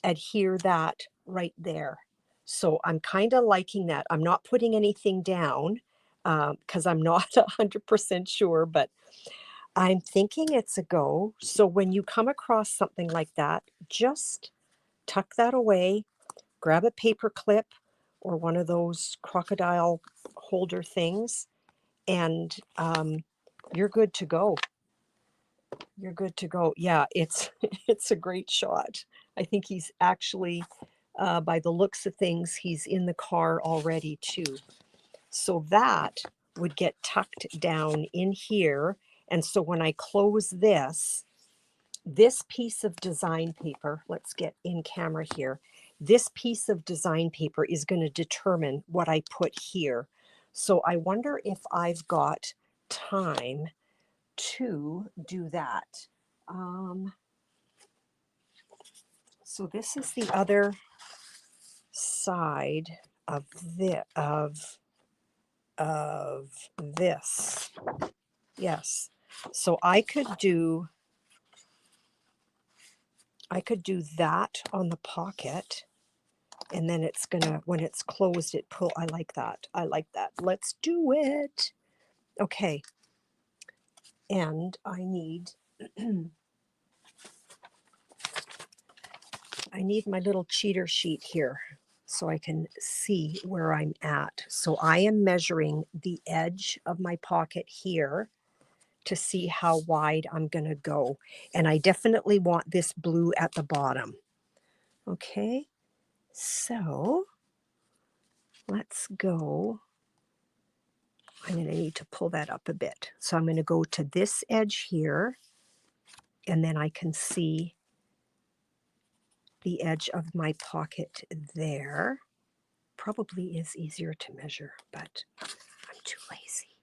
adhere that right there. So I'm kind of liking that. I'm not putting anything down because I'm not 100% sure, but I'm thinking it's a go. So when you come across something like that, just tuck that away, grab a paper clip, or one of those crocodile holder things, and you're good to go. You're good to go. Yeah, it's it's a great shot. I think he's actually, by the looks of things, he's in the car already too. So that would get tucked down in here. And so when I close this piece of design paper, let's get in camera here. This piece of design paper is going to determine what I put here. So I wonder if I've got time to do that. So this is the other side of this. Yes. So I could do that on the pocket, and then it's gonna, when it's closed, it pull. I like that. I like that. Let's do it. Okay. And I need I need my little cheater sheet here so I can see where I'm at. So I am measuring the edge of my pocket here to see how wide I'm going to go. And I definitely want this blue at the bottom. Okay, so let's go. I'm going to need to pull that up a bit. So I'm going to go to this edge here, and then I can see the edge of my pocket there. Probably is easier to measure, but I'm too lazy.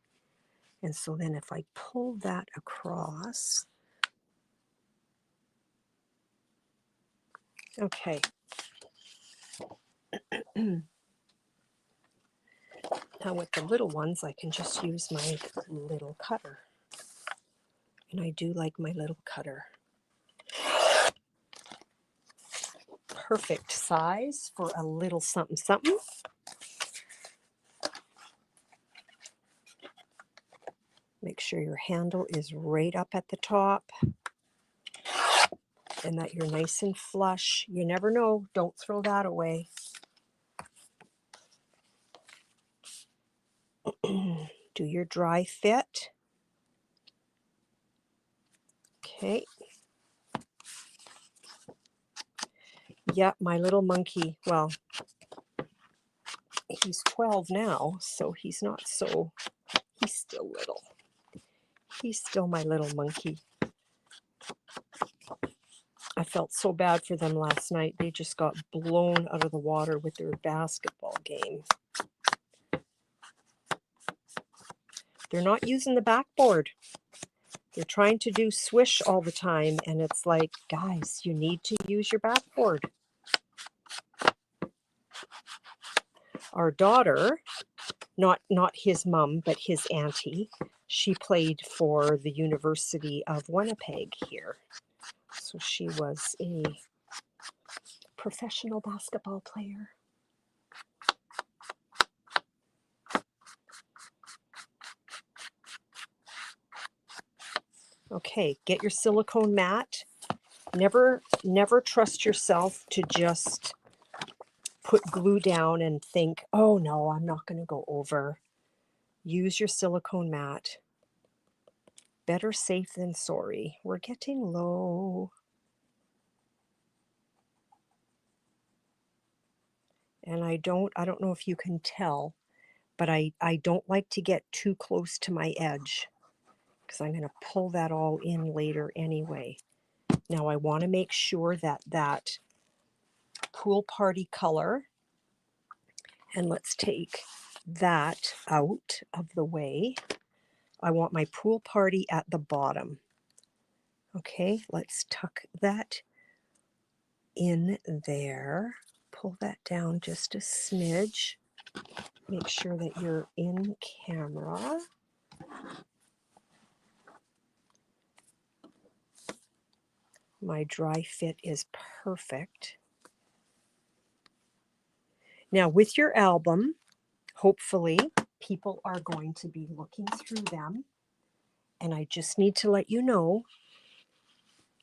And so then if I pull that across, okay. Now with the little ones, I can just use my little cutter. And I do like my little cutter. Perfect size for a little something something. Make sure your handle is right up at the top and that you're nice and flush. You never know. Don't throw that away. Do your dry fit. Okay. Yeah, my little monkey, well, he's 12 now, so he's not so, he's still little. He's still my little monkey. I felt so bad for them last night. They just got blown out of the water with their basketball game. They're not using the backboard. They're trying to do swish all the time, and it's like, guys, you need to use your backboard. Our daughter, not his mom, but his auntie, she played for the University of Winnipeg here. So she was a professional basketball player. Okay, get your silicone mat. Never trust yourself to just put glue down and think, oh no, I'm not going to go over. Use your silicone mat. Better safe than sorry. We're getting low. And I don't know if you can tell, but I don't like to get too close to my edge because I'm going to pull that all in later anyway. Now I want to make sure that that pool party color, and let's take that out of the way. I want my pool party at the bottom. Okay, let's tuck that in there. Pull that down just a smidge. Make sure that you're in camera. My dry fit is perfect. Now with your album, hopefully people are going to be looking through them. And I just need to let you know,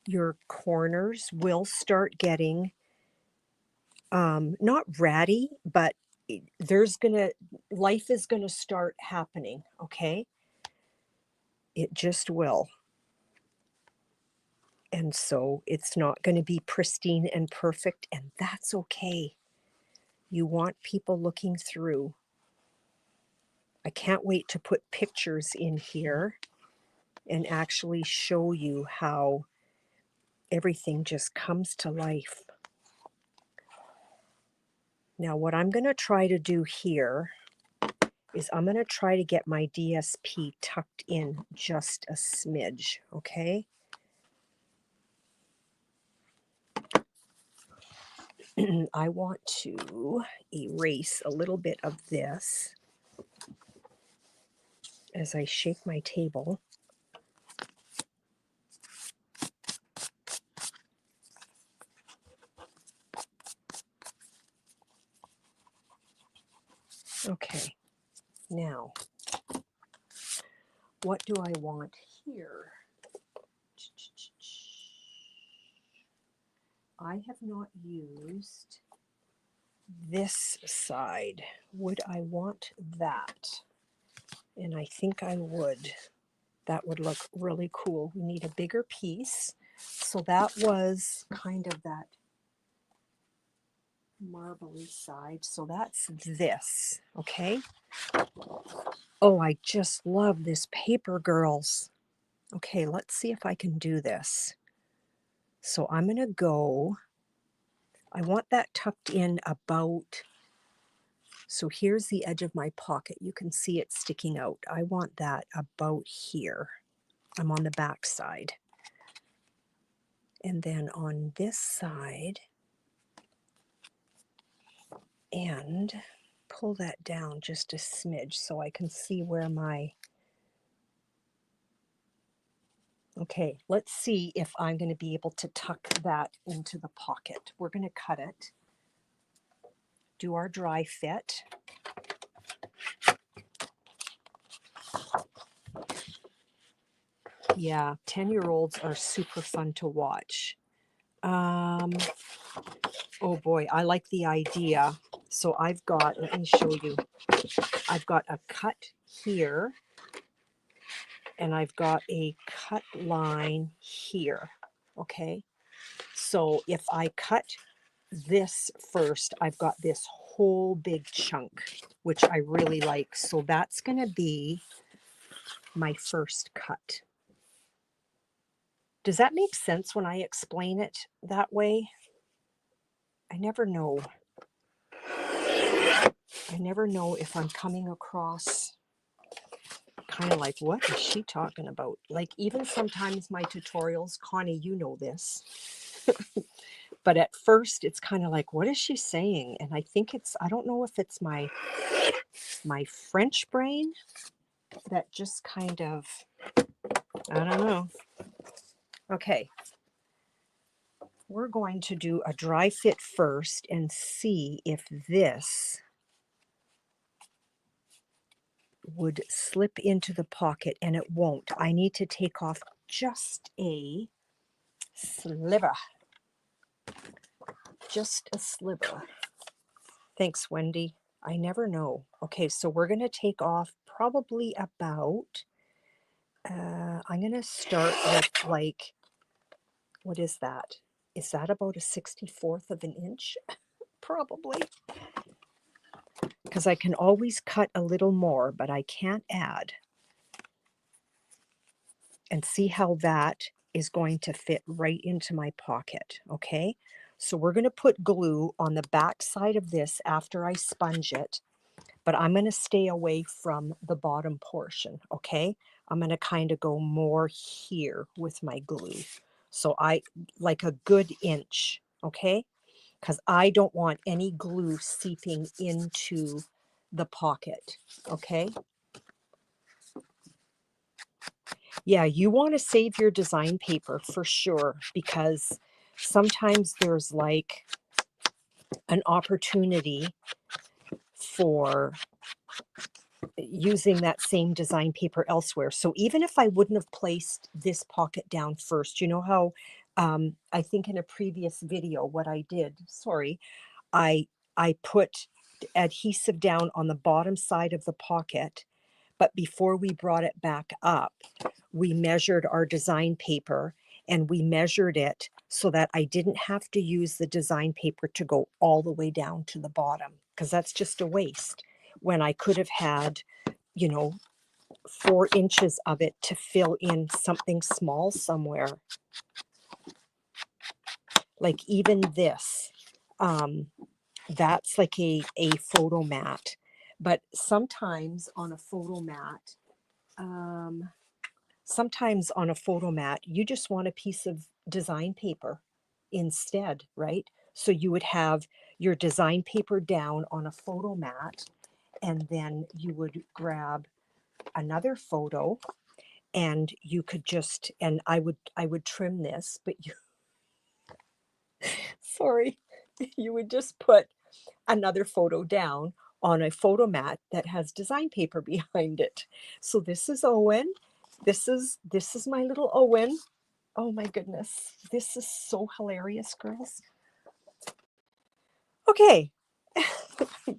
your corners will start getting not ratty, but life is gonna start happening, okay? It just will. And so it's not gonna be pristine and perfect, and that's okay. You want people looking through. I can't wait to put pictures in here and actually show you how everything just comes to life. Now, what I'm going to try to do here is I'm going to try to get my DSP tucked in just a smidge, okay? I want to erase a little bit of this as I shake my table. Okay, now, what do I want here? I have not used this side. Would I want that? And I think I would. That would look really cool. We need a bigger piece. So that was kind of that marbly side. So that's this, okay? Oh, I just love this paper, girls. Okay, let's see if I can do this. So I'm going to go, I want that tucked in about, so here's the edge of my pocket. You can see it sticking out. I want that about here. I'm on the back side. And then on this side, and pull that down just a smidge so I can see where my, okay, let's see if I'm going to be able to tuck that into the pocket. We're going to cut it, do our dry fit. Yeah, 10-year-olds are super fun to watch. Oh boy, I like the idea. So I've got, let me show you, I've got a cut here and I've got a cut line here, okay? So if I cut this first, I've got this whole big chunk, which I really like. So that's going to be my first cut. Does that make sense when I explain it that way? I never know. I never know if I'm coming across kind of like, what is she talking about? Like even sometimes my tutorials, Connie, you know this, but at first it's kind of like, what is she saying? And I think it's, I don't know if it's my French brain that just kind of, I don't know. Okay. We're going to do a dry fit first and see if this would slip into the pocket, and it won't. I need to take off just a sliver. Just a sliver. Thanks, Wendy. I never know. Okay, so we're going to take off probably about, I'm going to start with like, what is that? Is that about a 64th of an inch? Probably. Because I can always cut a little more, but I can't add. And see how that is going to fit right into my pocket, okay? So we're going to put glue on the back side of this after I sponge it, but I'm going to stay away from the bottom portion, okay? I'm going to kind of go more here with my glue. So I like a good inch, okay? Because I don't want any glue seeping into the pocket, okay? Yeah, you want to save your design paper for sure, because sometimes there's like an opportunity for using that same design paper elsewhere. So even if I wouldn't have placed this pocket down first, you know how I think in a previous video what I did, sorry, I put adhesive down on the bottom side of the pocket, but before we brought it back up, we measured our design paper, and we measured it so that I didn't have to use the design paper to go all the way down to the bottom, because that's just a waste when I could have had, you know, 4 inches of it to fill in something small somewhere. Like even this, that's like a photo mat. But sometimes on a photo mat, you just want a piece of design paper instead, right? So you would have your design paper down on a photo mat, and then you would grab another photo, and you could just, and I would trim this, but you, sorry, you would just put another photo down on a photo mat that has design paper behind it. So this is Owen. This is my little Owen. Oh my goodness. This is so hilarious, girls. Okay.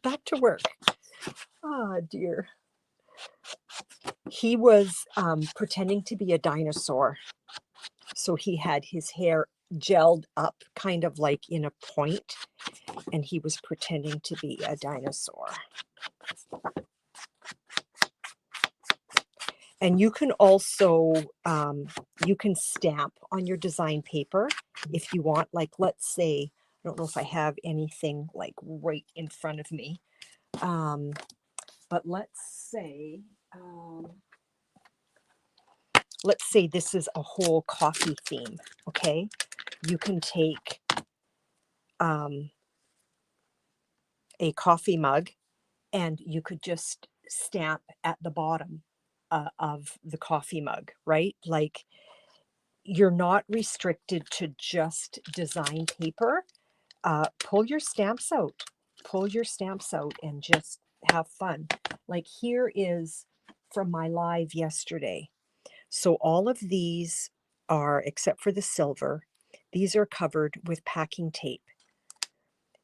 Back to work. Ah, dear. He was pretending to be a dinosaur. So he had his hair gelled up kind of like in a point, and he was pretending to be a dinosaur. And you can also, you can stamp on your design paper if you want. Like, let's say, I don't know if I have anything like right in front of me, but let's say this is a whole coffee theme, okay? You can take a coffee mug, and you could just stamp at the bottom of the coffee mug, right? Like, you're not restricted to just design paper. Pull your stamps out. Pull your stamps out and just have fun. Like, here is from my live yesterday. So all of these are, except for the silver, these are covered with packing tape.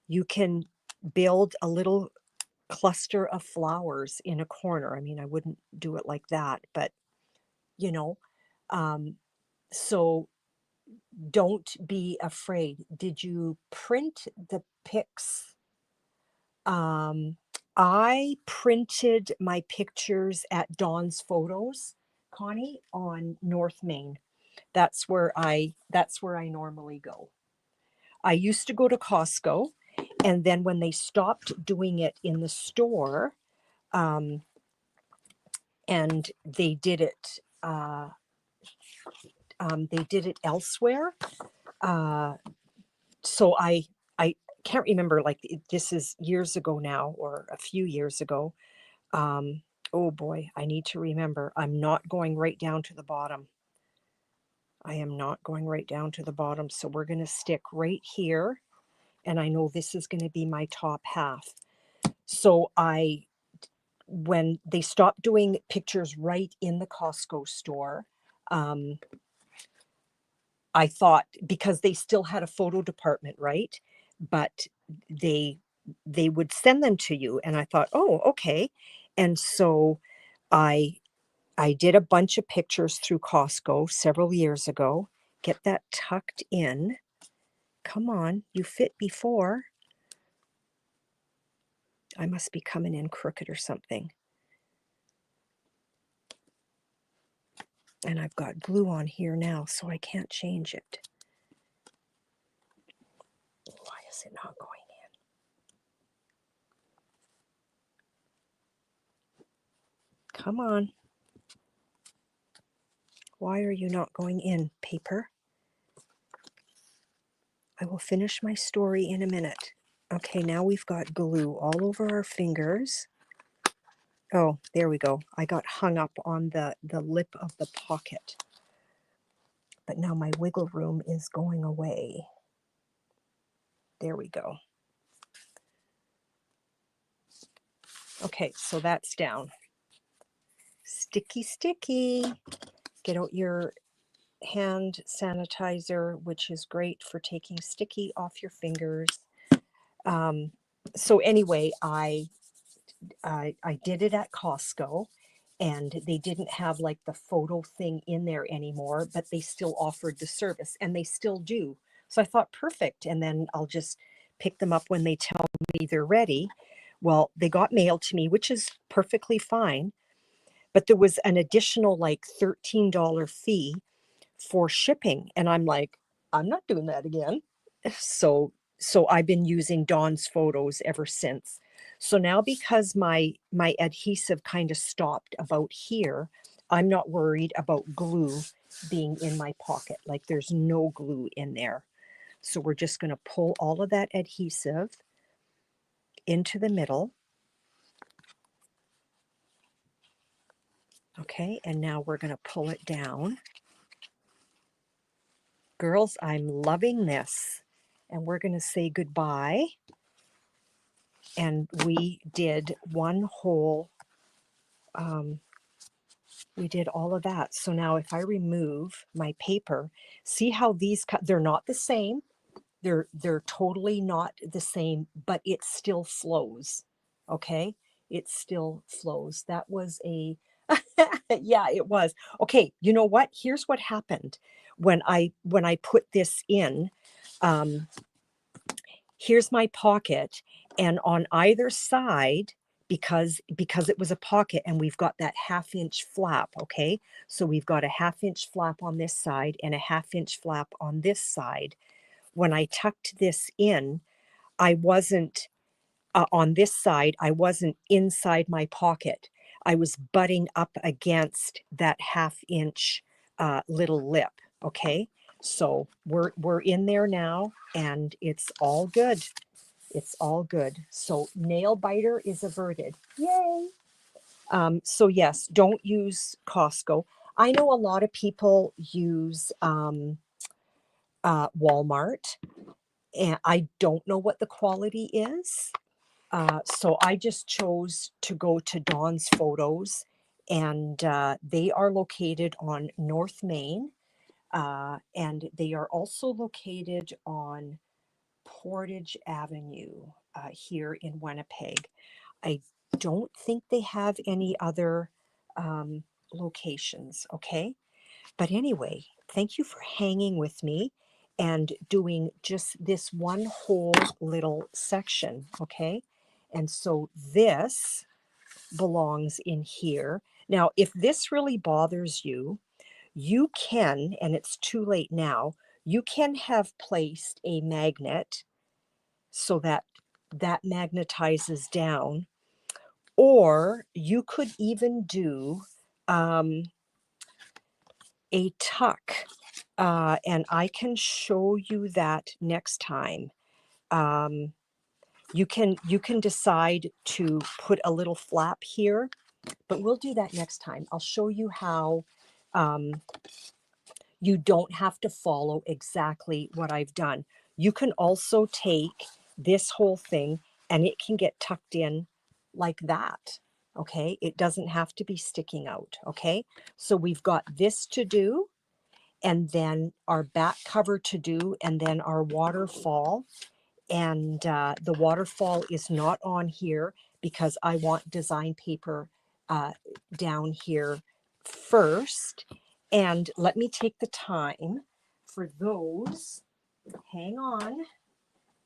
You can build a little cluster of flowers in a corner. I mean, I wouldn't do it like that, but you know, so don't be afraid. Did you print the pics? I printed my pictures at Dawn's Photos, Connie, on North Main. That's where I normally go. I used to go to Costco, and then when they stopped doing it in the store, and they did it elsewhere. So I can't remember, like, this is years ago now, or a few years ago. Oh boy, I need to remember. I'm not going right down to the bottom. I am not going right down to the bottom. So we're going to stick right here. And I know this is going to be my top half. So when they stopped doing pictures right in the Costco store, I thought, because they still had a photo department, right? But they would send them to you, and I thought, oh, okay. And so I did a bunch of pictures through Costco several years ago. Get that tucked in. Come on, you fit before. I must be coming in crooked or something. And I've got glue on here now, so I can't change it. Why is it not going in? Come on. Why are you not going in, paper? I will finish my story in a minute. Okay, now we've got glue all over our fingers. Oh, there we go. I got hung up on the lip of the pocket. But now my wiggle room is going away. There we go. Okay, so that's down. Sticky, sticky. Get out your hand sanitizer, which is great for taking sticky off your fingers. So anyway, I did it at Costco, and they didn't have like the photo thing in there anymore, but they still offered the service, and they still do. So I thought, perfect. And then I'll just pick them up when they tell me they're ready. Well, they got mailed to me, which is perfectly fine, but there was an additional like $13 fee for shipping. And I'm like, I'm not doing that again. So I've been using Dawn's photos ever since. So now, because my adhesive kind of stopped about here, I'm not worried about glue being in my pocket. Like, there's no glue in there. So we're just going to pull all of that adhesive into the middle. Okay, and now we're going to pull it down. Girls, I'm loving this. And we're going to say goodbye. And we did one whole, we did all of that. So now if I remove my paper, see how these cut, they're not the same. They're totally not the same, but it still flows. Okay? It still flows. That was a, yeah, it was. Okay, you know what? Here's what happened when I put this in. Um, Here's my pocket, and on either side, because it was a pocket and we've got that 1/2 inch flap. Okay, so we've got a 1/2 inch flap on this side and a 1/2 inch flap on this side. When I tucked this in, I wasn't on this side, I wasn't inside my pocket. I was butting up against that 1/2 inch little lip. Okay, so we're in there now, and it's all good. It's all good. So nail biter is averted. Yay! So yes, don't use Costco. I know a lot of people use Walmart, and I don't know what the quality is. So I just chose to go to Dawn's Photos, and they are located on North Main, and they are also located on Portage Avenue here in Winnipeg. I don't think they have any other um, locations, okay? But anyway, thank you for hanging with me and doing just this one whole little section, okay? And so this belongs in here. Now, if this really bothers you, you can, and it's too late now, you can have placed a magnet so that that magnetizes down, or you could even do a tuck, and I can show you that next time. Um, you can decide to put a little flap here, but we'll do that next time. I'll show you how you don't have to follow exactly what I've done. You can also take this whole thing and it can get tucked in like that. Okay, it doesn't have to be sticking out. Okay, so we've got this to do, and then our back cover to do, and then our waterfall. And the waterfall is not on here because I want design paper down here first. And let me take the time for those, hang on,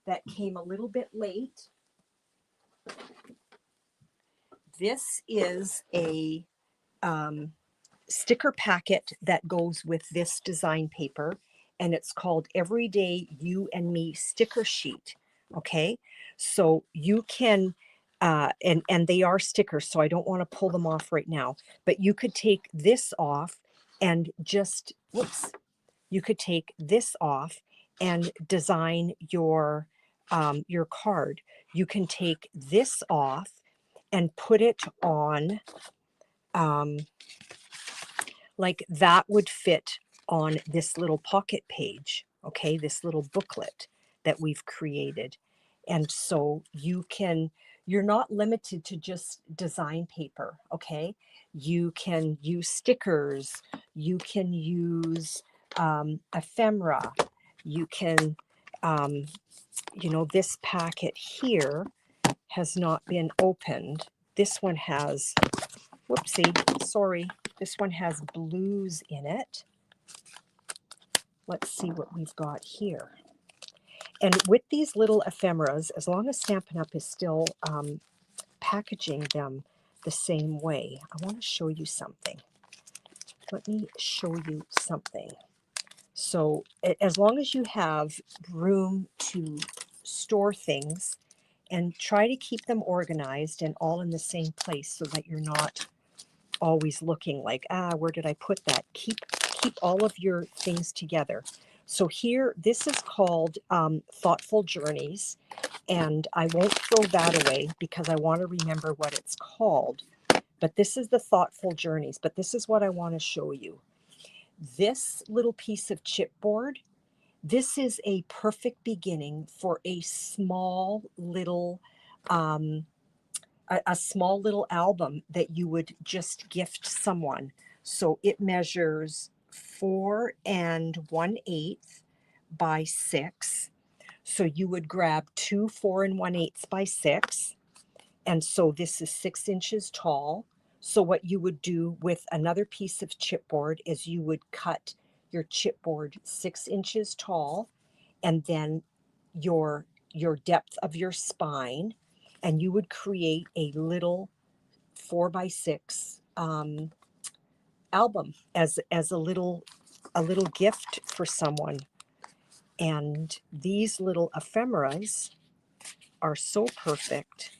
that came a little bit late. This is a sticker packet that goes with this design paper, and it's called Everyday You and Me Sticker Sheet. Okay, so you can and they are stickers, so I don't want to pull them off right now, but you could take this off and just, whoops, you could take this off and design your card. You can take this off and put it on, um, like that would fit on this little pocket page, okay, this little booklet that we've created. And so you're not limited to just design paper, okay? You can use stickers, you can use ephemera, you can, this packet here, has not been opened. This one has, whoopsie, sorry, this one has blues in it. Let's see what we've got here. And with these little ephemeras, as long as Stampin' Up! Is still packaging them the same way, I want to show you something. Let me show you something. So as long as you have room to store things, and try to keep them organized and all in the same place so that you're not always looking like, where did I put that? Keep all of your things together. So here, this is called Thoughtful Journeys, and I won't throw that away because I want to remember what it's called. But this is the Thoughtful Journeys, but this is what I want to show you. This little piece of chipboard, this is a perfect beginning for a small little a small little album that you would just gift someone. So it measures 4 1/8 by 6. So you would grab 2 4 1/8 by 6. And so this is 6 inches tall. So what you would do with another piece of chipboard is you would cut your chipboard 6 inches tall, and then your depth of your spine, and you would create a little 4 by 6 album as a little gift for someone. And these little ephemeras are so perfect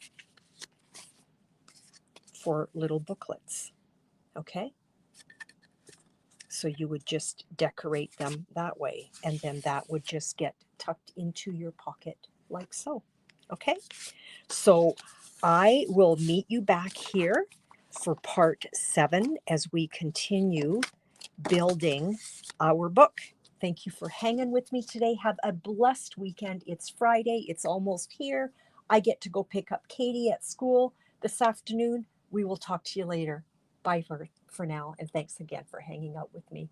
for little booklets. Okay, so you would just decorate them that way, and then that would just get tucked into your pocket like so. Okay, so I will meet you back here for part 7 as we continue building our book. Thank you for hanging with me today. Have a blessed weekend. It's Friday. It's almost here. I get to go pick up Katie at school this afternoon. We will talk to you later. Bye for now, and thanks again for hanging out with me.